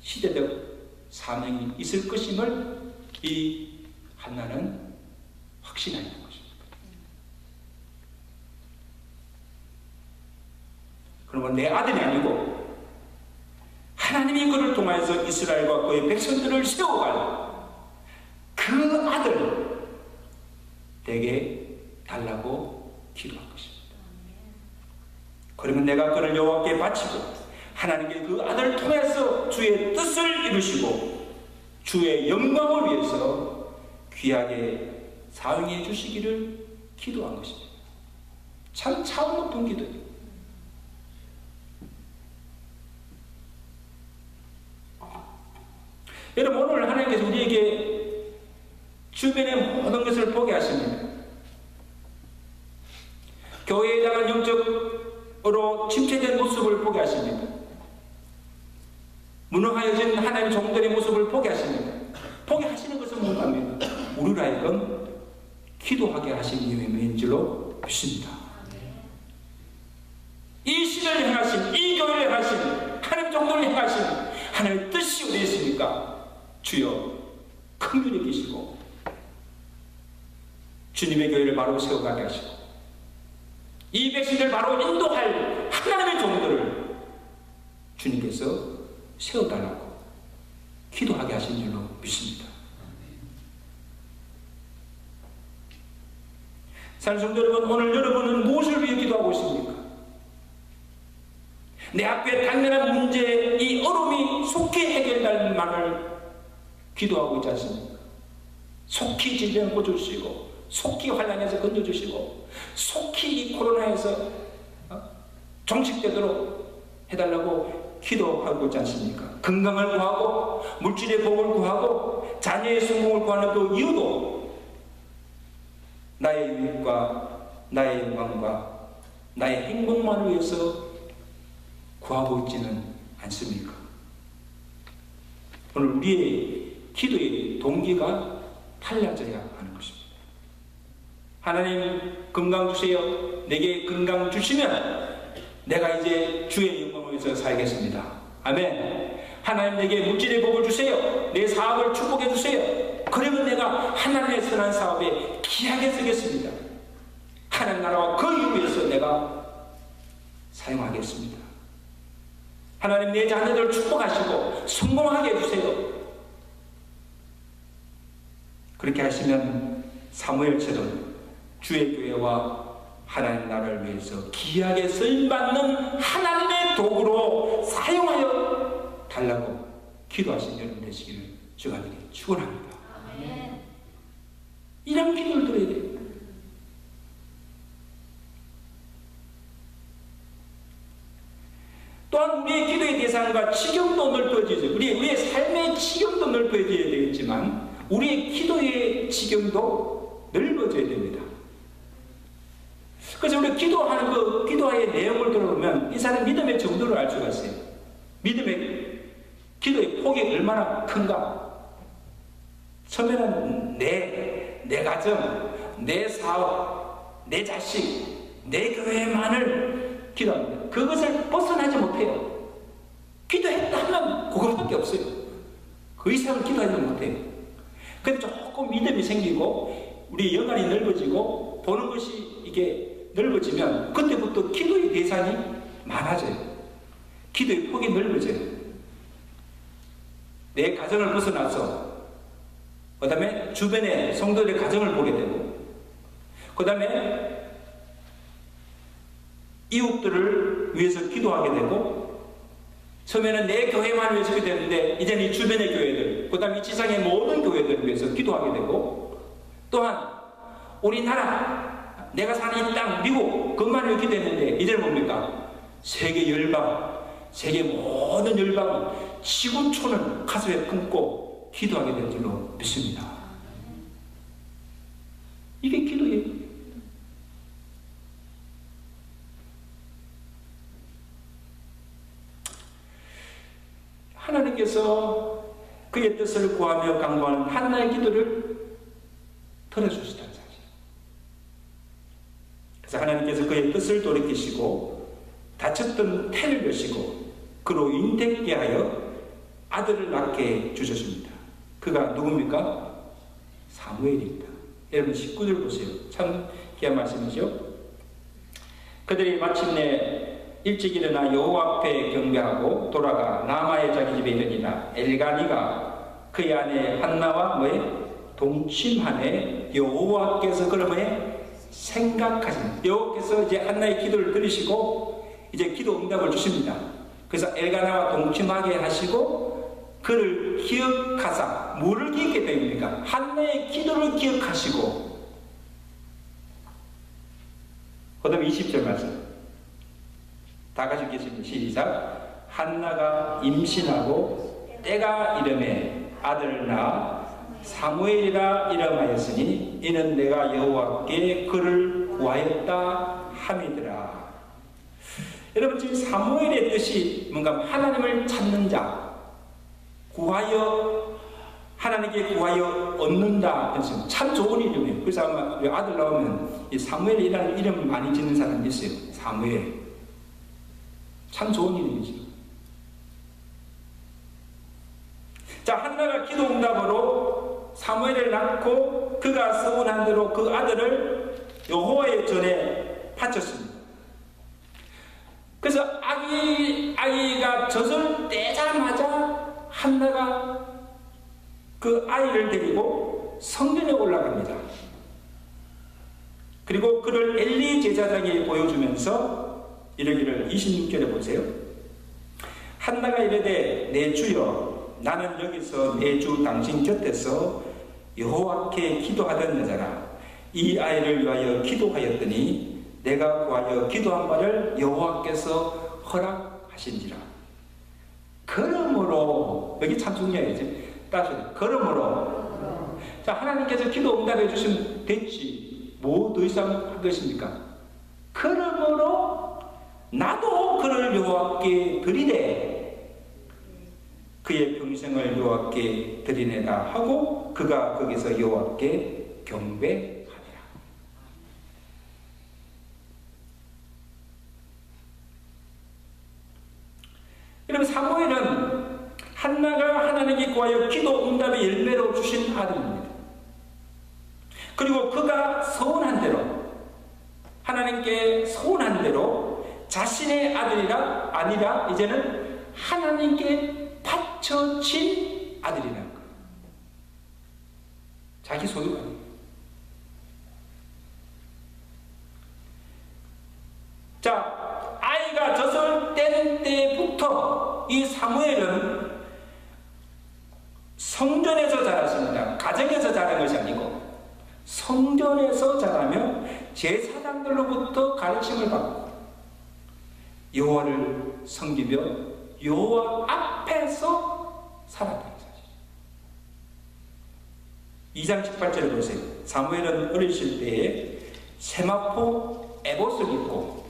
시대적 사명이 있을 것임을 이 한나는 확신하는 것입니다. 그러면 내 아들이 아니고 하나님이 그를 통하여서 이스라엘과 그의 백성들을 세워갈 그 아들 내게 달라고 기도한 것입니다. 그러면 내가 그를 여호와께 바치고 하나님께 그 아들을 통해서 주의 뜻을 이루시고 주의 영광을 위해서 귀하게 사용해 주시기를 기도한 것입니다. 참 차원 높은 기도예요. 여러분 오늘 하나님께서 우리에게 주변의 모든 것을 보게 하십니다. 교회에 대한 영적으로 침체된 모습을 보게 하십니다. 무능하여진 하나님의 종들의 모습을 보게 하십니다. 보게 하시는 것은 뭔가 합니다. 우리로 하여금 기도하게 하신 이유인 줄로 믿습니다. 이 시대를 행하신, 이 교회를 행하신, 하나님 종들을 행하신 하나님의 뜻이 어디에 있습니까? 주여 긍휼히 계시고 주님의 교회를 바로 세워가게 하시고 이 백성들 바로 인도할 하나님의 종들을 주님께서 세워달라고 기도하게 하신 줄로 믿습니다. 사랑하는 성도 여러분, 오늘 여러분은 무엇을 위해 기도하고 있습니까? 내 앞에 당면한 문제, 이 어려움이 속히 해결될 만을 기도하고 있지 않습니까? 속히 질병 고쳐주시고 속히 환난에서 건져주시고 속히 이 코로나에서 종식되도록 해달라고 기도하고 있지 않습니까? 건강을 구하고 물질의 복을 구하고 자녀의 성공을 구하는 그 이유도 나의 유익과 나의 영광과 나의 행복만을 위해서 구하고 있지는 않습니까? 오늘 우리의 기도의 동기가 달라져야 하는 것입니다. 하나님 건강 주세요. 내게 건강 주시면 내가 이제 주의 영광을 위해서 살겠습니다. 아멘. 하나님 내게 물질의 복을 주세요. 내 사업을 축복해 주세요. 그러면 내가 하나님의 선한 사업에 귀하게 쓰겠습니다. 하나님 나라와 그 이유에서 내가 사용하겠습니다. 하나님 내 자녀들을 축복하시고 성공하게 해주세요. 그렇게 하시면 사무엘처럼 주의 교회와 하나님 나라를 위해서 귀하게 쓰임받는 하나님의 도구로 사용하여 달라고 기도하신 여러분 되시기를 주가 되게 축원합니다. 이런 기도를 드려야 돼요. 또한 우리의 기도의 대상과 지경도 넓어지죠. 우리의 삶의 지경도 넓어져야 되겠지만 우리의 기도의 지경도 넓어져야 됩니다. 그래서 우리가 기도하는 그 기도의 내용을 들어보면 이 사람 믿음의 정도를 알 수가 있어요. 믿음의 기도의 폭이 얼마나 큰가. 처음에는 내 가정, 내 사업, 내 자식, 내 교회만을 기도합니다. 그것을 벗어나지 못해요. 기도했다 하면 그것밖에 없어요. 그 이상을 기도하지 못해요. 근데 조금 믿음이 생기고 우리 영안이 넓어지고 보는 것이 이게 넓어지면 그때부터 기도의 대상이 많아져요. 기도의 폭이 넓어져요. 내 가정을 벗어나서 그 다음에 주변의 성도들의 가정을 보게 되고 그 다음에 이웃들을 위해서 기도하게 되고 처음에는 내 교회만 위해서 기도했는데 이제는 이 주변의 교회들 그 다음에 이 지상의 모든 교회들을 위해서 기도하게 되고 또한 우리나라 내가 사는 이 땅 미국 그것만 위해 기도했는데 이제는 뭡니까? 세계 열방 세계 모든 열방 지구촌을 가슴에 품고 기도하게 될 줄로 믿습니다. 이게 기도예요. 하나님께서 그의 뜻을 구하며 간구하는 한나의 기도를 들어주시다는 사실. 그래서 하나님께서 그의 뜻을 돌이키시고 다쳤던 태를 여시고 그로 인택게 하여 아들을 낳게 주셨습니다. 그가 누굽니까? 사무엘입니다. 여러분 19절 보세요. 참 귀한 말씀이죠. 그들이 마침내 일찍 일어나 여호와 앞에 경배하고 돌아가 라마의 자기 집에 이르니라. 엘가니가 그의 아내 한나와 동침하네. 여호와께서 그러면 생각하신 여호와께서 이제 한나의 기도를 들으시고 이제 기도 응답을 주십니다. 그래서 엘가나와 동침하게 하시고 그를 기억하사 뭐를 기억게 됩니까? 한나의 기도를 기억하시고 그 다음에 20절 말씀 다 같이 읽겠습니다. 시작. 한나가 임신하고 때가 이름에 아들을 낳아 사무엘이라 이름하였으니 이는 내가 여호와께 그를 구하였다 함이더라. 여러분 지금 사무엘의 뜻이 뭔가 하나님을 찾는 자 구하여 하나님께 구하여 얻는다. 참 좋은 이름이에요. 그래서 아마 우리 아들 나오면 이 사무엘이라는 이름을 많이 짓는 사람이 있어요. 사무엘. 참 좋은 이름이죠. 자, 한나가 기도 응답으로 사무엘을 낳고 그가 서운한 대로 그 아들을 여호와의 전에 바쳤습니다. 그래서 아이가 젖을 떼자마자 한나가 그 아이를 데리고 성전에 올라갑니다. 그리고 그를 엘리 제사장에게 보여주면서 이러기를 26절에 보세요. 한나가 이르되 내 주여 나는 여기서 내 주 당신 곁에서 여호와께 기도하던 여자라. 이 아이를 위하여 기도하였더니 내가 구하여 기도한 바를 여호와께서 허락하신지라. 그러므로 여기 참 중요해지. 따라서 그러므로 자 하나님께서 기도 응답해 주시면 됐지. 뭐 더 이상 할 것입니까? 그러므로 나도 그를 여호와께 드리되 그의 평생을 여호와께 드리내라 하고 그가 거기서 여호와께 경배하니라. 여러분 사무엘은 한나가 하나님께 구하여 기도 응답의 열매로 주신 아들입니다. 그리고 그가 서운한 대로 하나님께 서운한 대로 자신의 아들이라 아니라 이제는 하나님께 바쳐진 아들이라는 거예요. 자기 소유가 아니에요. 자, 아이가 젖을 떼는 때부터 이 사무엘은 성전에서 자랐습니다. 가정에서 자란 것이 아니고 성전에서 자라며 제사장들로부터 가르침을 받고 여호와를 섬기며 여호와 앞에서 살았다는 사실. 2장 18절을 보세요. 사무엘은 어리실 때에 세마포 에봇을 입고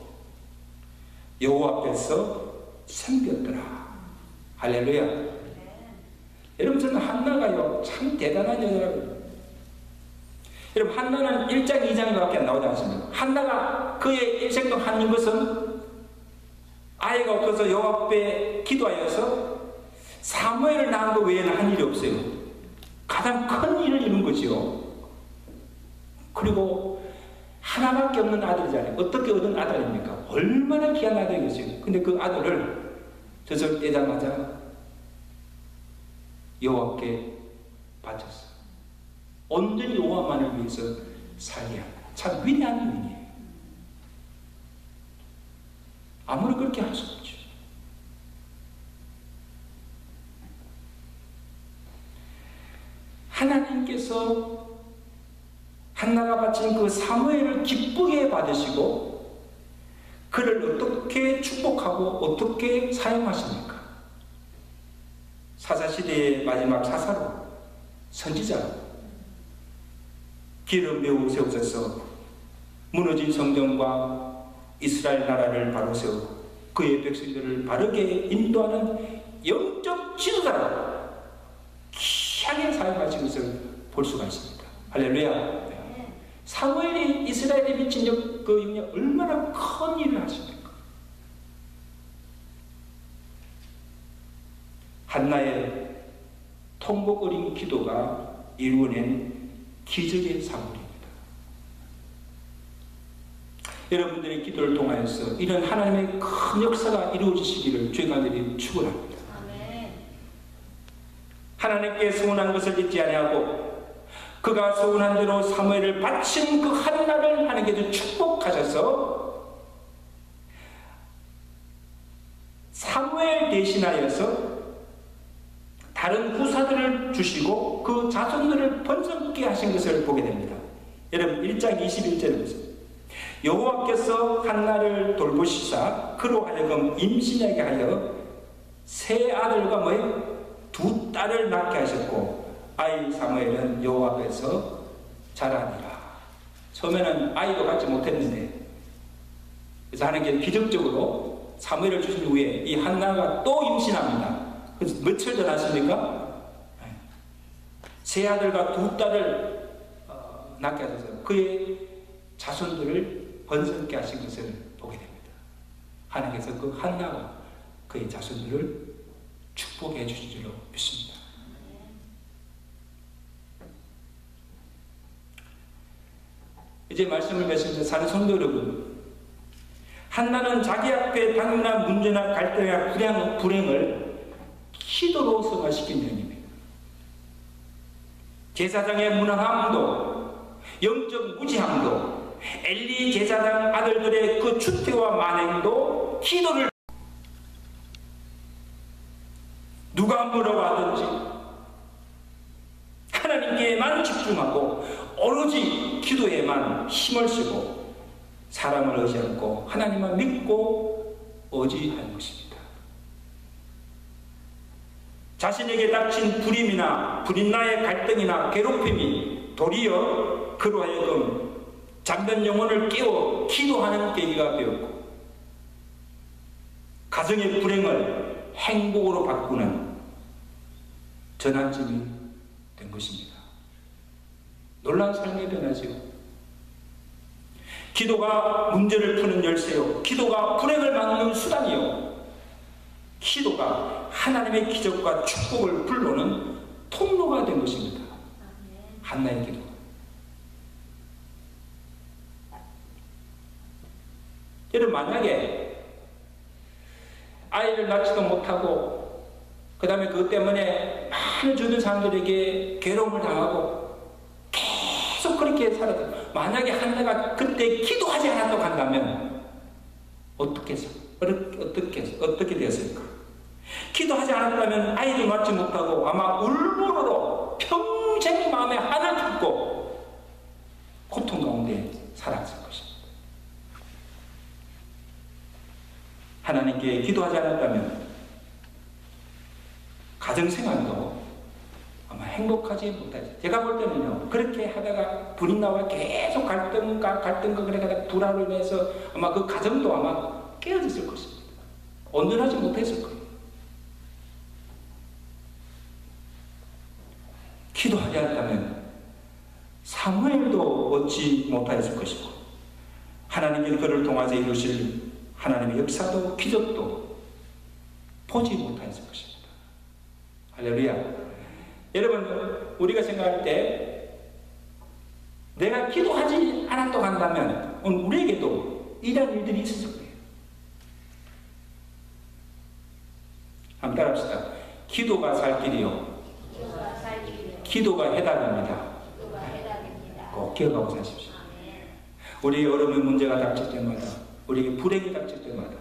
여호와 앞에서 섬겼더라. 할렐루야. 여러분, 저는 한나가요 참 대단한 여자라고요. 여러분, 한나는 1장 2장밖에 안 나오지 않습니까? 한나가 그의 일생 동안 한 것은 아이가 없어서 여호와 앞에 기도하여서 사무엘을 낳은 것 외에는 한 일이 없어요. 가장 큰 일을 이룬 거지요. 그리고 하나밖에 없는 아들이잖아요. 어떻게 얻은 아들입니까? 얼마나 귀한 아들이겠어요. 근데 그 아들을 젖을 떼자마자 여호와께 바쳤어요. 온전히 여호와만을 위해서 살게 합니다. 참 위대한 여인이에요. 아무리 그렇게 할 수 없죠. 하나님께서 한나가 바친 그 사무엘을 기쁘게 받으시고 그를 어떻게 축복하고 어떻게 사용하십니까? 사사시대의 마지막 사사로, 선지자로 기름 메우 세우셔서 무너진 성전과 이스라엘 나라를 바로 세우고 그의 백성들을 바르게 인도하는 영적 지도자로 귀하게 사용하신 것을 볼 수가 있습니다. 할렐루야. 사무엘이 이스라엘에 미친 그 영향 얼마나 큰 일을 하십니까? 한나의 통곡 어린 기도가 이루어낸 기적의 사물입니다. 여러분들의 기도를 통하여서 이런 하나님의 큰 역사가 이루어지시기를 주님들이 축원합니다. 하나님께 소원한 것을 잊지 아니하고 그가 소원한 대로 사무엘을 바친 그 한나를 하나님께서 축복하셔서 사무엘 대신하여서 다른 후사들을 주시고 그 자손들을 번성케 하신 것을 보게 됩니다. 여러분 1장 21절을 보세요. 여호와께서 한나를 돌보시사 그로 하여금 임신하게 하여 세 아들과 뭐예요? 두 딸을 낳게 하셨고 아이 사무엘은 여호와 앞에서 자라니라. 처음에는 아이도 갖지 못했는데 그래서 하나님께서 기적적으로 사무엘을 주신 후에 이 한나가 또 임신합니다. 그래서 며칠 전 하십니까? 세 아들과 두 딸을 낳게 하셔서 그의 자손들을 번성케 하신 것을 보게 됩니다. 하나님께서 그 한나와 그의 자손들을 축복해 주신 줄로 믿습니다. 이제 말씀을 맺으면서 사는 성도 여러분, 한나는 자기 앞에 당연한 문제나 갈등이나 불행을 기도로 승화시킨 여인입니다. 제사장의 무능함도 영적 무지함도 엘리 제사장 아들들의 그 추태와 만행도 기도를 누가 뭐라고 하든지 하나님께만 집중하고 오로지 기도에만 힘을 쓰고 사람을 의지 않고 하나님만 믿고 의지하는 것입니다. 자신에게 닥친 불임이나 불인나의 갈등이나 괴롭힘이 도리어 그로 하여금 잠든 영혼을 깨워 기도하는 계기가 되었고 가정의 불행을 행복으로 바꾸는 전환점이 된 것입니다. 놀라운 삶의 변화지요. 기도가 문제를 푸는 열쇠요. 기도가 불행을 막는 수단이요. 기도가 하나님의 기적과 축복을 불러오는 통로가 된 것입니다. 한나의 기도. 여러분 만약에 아이를 낳지도 못하고 그 다음에 그것 때문에 많은 주변 사람들에게 괴로움을 당하고 계속 그렇게 살았다. 만약에 한나가 그때 기도하지 않았다고 한다면 어떻게 되었을까? 기도하지 않았다면 아이를 낳지 못하고 아마 울분으로 평생 마음에 한을 품고 고통 가운데 살았을 것입니다. 하나님께 기도하지 않았다면 가정생활도 아마 행복하지 못하지. 제가 볼 때는요, 그렇게 하다가 불이 나와 계속 갈등과 그래가다가 불화로 인해서 아마 그 가정도 아마 깨어졌을 것입니다. 온전하지 못했을 거예요. 기도하지 않았다면 사무엘도 얻지 못하였을 것이고 하나님께서 그를 통해서 이루실 하나님의 역사도 기적도 보지 못하였을 것입니다. 할렐루야. 여러분, 우리가 생각할 때 내가 기도하지 않았다고 한다면 우리에게도 이런 일들이 있었을 거예요. 한번 따라합시다. 기도가 살 길이요, 기도가 해답입니다. 꼭 기억하고 사십시오. 우리의 어려움의 문제가 닥칠 때마다, 우리에게 불행이 닥칠 때마다,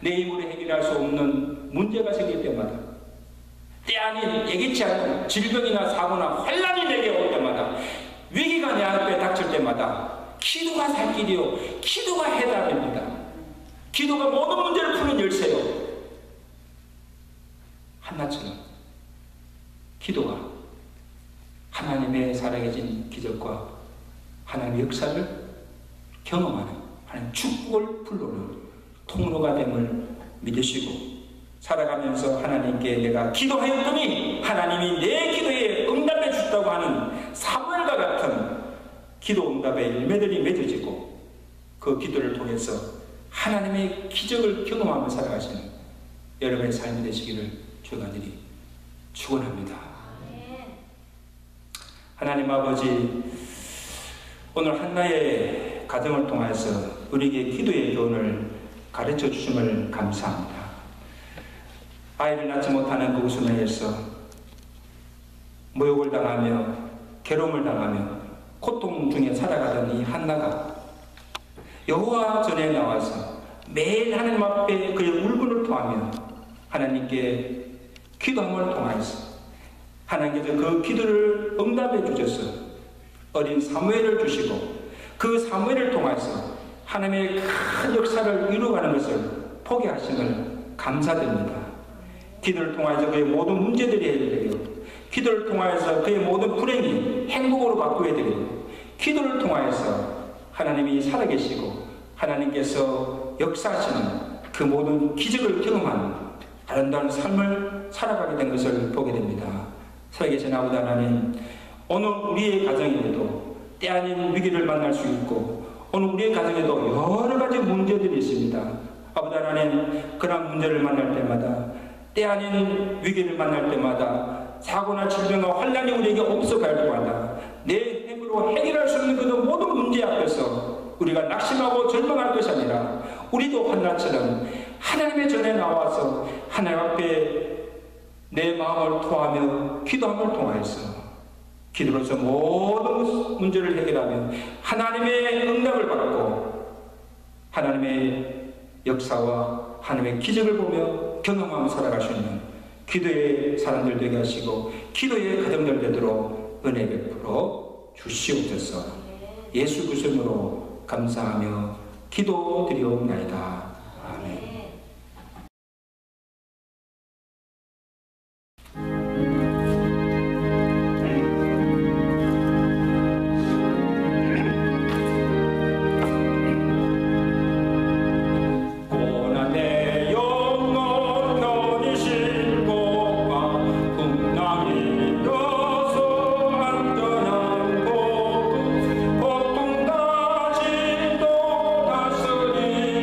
내 힘으로 해결할 수 없는 문제가 생길 때마다, 때 아닌 예기치 않은 질병이나 사고나 환란이 내게 올 때마다, 위기가 내 앞에 닥칠 때마다 기도가 살 길이요, 기도가 해답입니다. 기도가 모든 문제를 푸는 열쇠요. 한나처럼 기도가 하나님의 살아계신 기적과 하나님의 역사를 경험하는 하나님 축복을 불러오는 통로가 됨을 믿으시고 살아가면서 하나님께 내가 기도하였더니 하나님이 내 기도에 응답해 주셨다고 하는 사무엘과 같은 기도 응답의 열매들이 맺어지고 그 기도를 통해서 하나님의 기적을 경험하며 살아가시는 여러분의 삶이 되시기를 주가 간절히 축원합니다. 하나님 아버지, 오늘 한나의 가정을 통해서 우리에게 기도의 교훈을 가르쳐 주심을 감사합니다. 아이를 낳지 못하는 그 웃음에서 모욕을 당하며 괴로움을 당하며 고통 중에 살아가던 이 한나가 여호와 전에 나와서 매일 하나님 앞에 그의 울분을 토하며 하나님께 기도함을 통하여서 하나님께서 그 기도를 응답해 주셔서 어린 사무엘을 주시고 그 사무엘을 통해서 하나님의 큰 역사를 이루어가는 것을 보게 하심을 감사드립니다. 기도를 통해서 그의 모든 문제들이 해결되고 기도를 통해서 그의 모든 불행이 행복으로 바꾸게 되고 기도를 통해서 하나님이 살아계시고 하나님께서 역사하시는 그 모든 기적을 경험하는 아름다운 삶을 살아가게 된 것을 보게 됩니다. 살아계신 아버지 하나님, 오늘 우리의 가정에도 때 아닌 위기를 만날 수 있고 오늘 우리의 가정에도 여러 가지 문제들이 있습니다. 아버지 하나님, 그런 문제를 만날 때마다 때 아닌 위기를 만날 때마다 사고나 질병과 환란이 우리에게 옵서갈 때마다 내 힘으로 해결할 수 없는 그 모든 문제 앞에서 우리가 낙심하고 절망할 것이 아니라 우리도 한나처럼 하나님의 전에 나와서 하나님 앞에 내 마음을 토하며 기도함을 통하여서 기도로서 모든 문제를 해결하며 하나님의 응답을 받고 하나님의 역사와 하나님의 기적을 보며 경험하며 살아갈 수 있는 기도의 사람들 되게 하시고 기도의 가정들 되도록 은혜 베풀어 주시옵소서. 예수 그리스도로 감사하며 기도드리옵나이다. 아멘.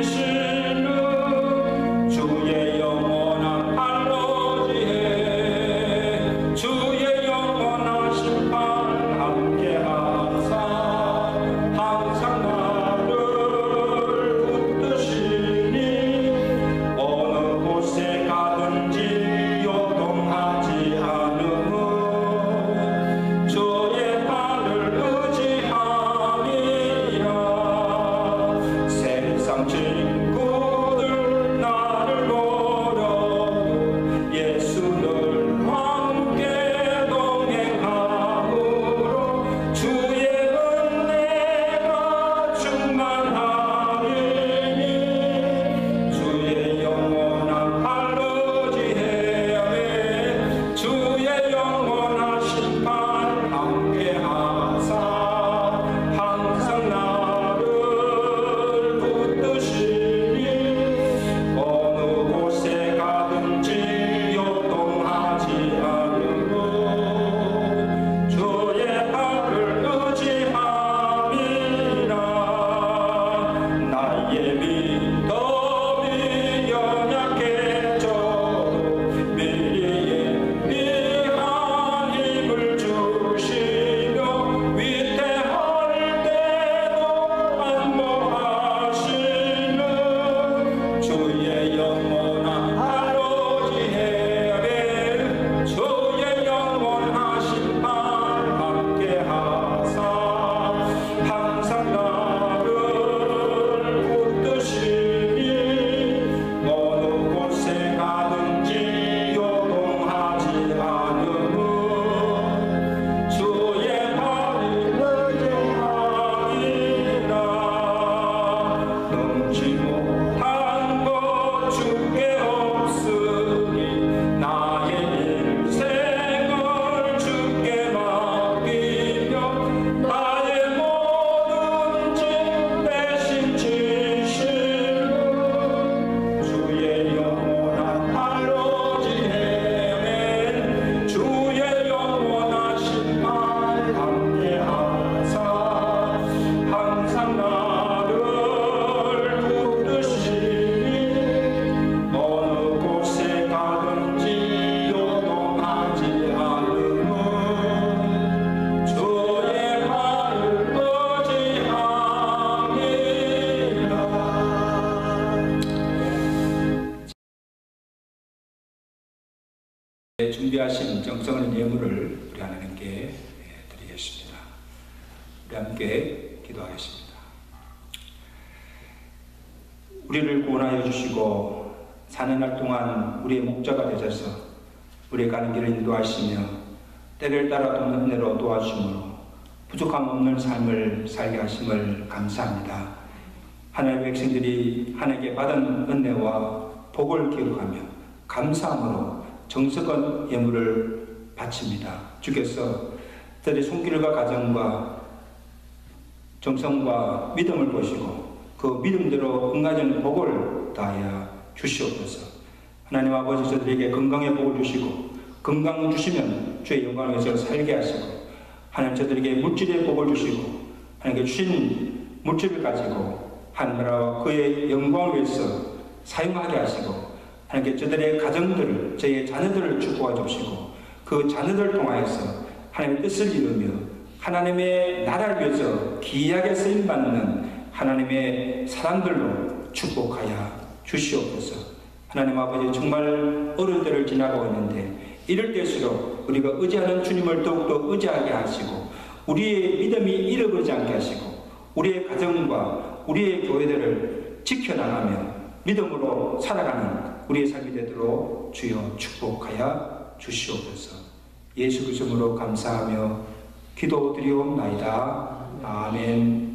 시 위해 준비하신 정성을 예물을 우리 하나님께 드리겠습니다. 우리 함께 기도하겠습니다. 우리를 구원하여 주시고 사는 날 동안 우리의 목자가 되셔서 우리의 가는 길을 인도하시며 때를 따라 돕는 은혜로 도와주심으로 부족함 없는 삶을 살게 하심을 감사합니다. 하나님의 백성들이 하나님께 받은 은혜와 복을 기억하며 감사함으로 정성은 예물을 바칩니다. 주께서 그들의 손길과 가정과 정성과 믿음을 보시고 그 믿음대로 응하는 복을 다하여 주시옵소서. 하나님 아버지, 저들에게 건강의 복을 주시고 건강 주시면 주의 영광을 위해서 살게 하시고, 하나님 저들에게 물질의 복을 주시고 하나님께 주신 물질을 가지고 하나님 나라와 그의 영광을 위해서 사용하게 하시고, 하나님께 저들의 가정들을, 저희의 자녀들을 축복해 주시고 그 자녀들을 통하여서 하나님의 뜻을 이루며 하나님의 나라를 위해서 귀하게 쓰임받는 하나님의 사람들로 축복하여 주시옵소서. 하나님 아버지, 정말 어려운 때를 지나고 있는데 이럴 때일수록 우리가 의지하는 주님을 더욱더 의지하게 하시고 우리의 믿음이 잃어버리지 않게 하시고 우리의 가정과 우리의 교회들을 지켜나가며 믿음으로 살아가는 우리의 삶이 되도록 주여 축복하여 주시옵소서. 예수 그리스도로 감사하며 기도드리옵나이다. 아멘.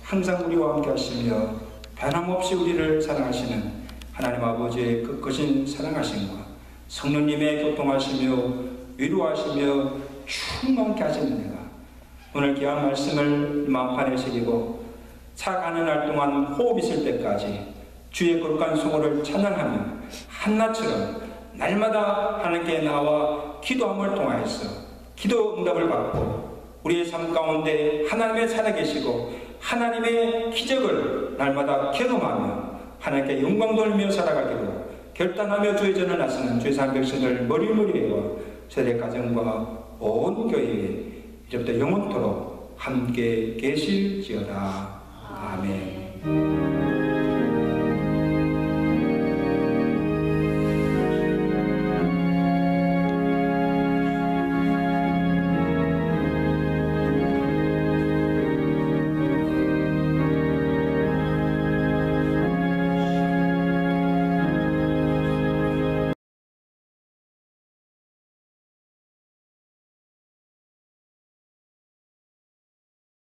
항상 우리와 함께 하시며 변함없이 우리를 사랑하시는 하나님 아버지의 그 거신 사랑하심과 성령님의 교통하시며 위로하시며 충만케 하시는 은혜가 오늘 귀한 말씀을 마음판에 새기고 살아가는 날 동안 호흡 있을 때까지 주의 거룩한 성호를 찬양하며 한나처럼 날마다 하나님께 나와 기도함을 통하여서 기도 응답을 받고 우리의 삶 가운데 하나님의 살아계시고 하나님의 기적을 날마다 경험하며 하나님께 영광 돌리며 살아가기로 결단하며 주의 전을 나서는 주의 산 백성을 머리머리와 세대 가정과 온 교회에 이제부터 영원토록 함께 계실지어다. 아멘.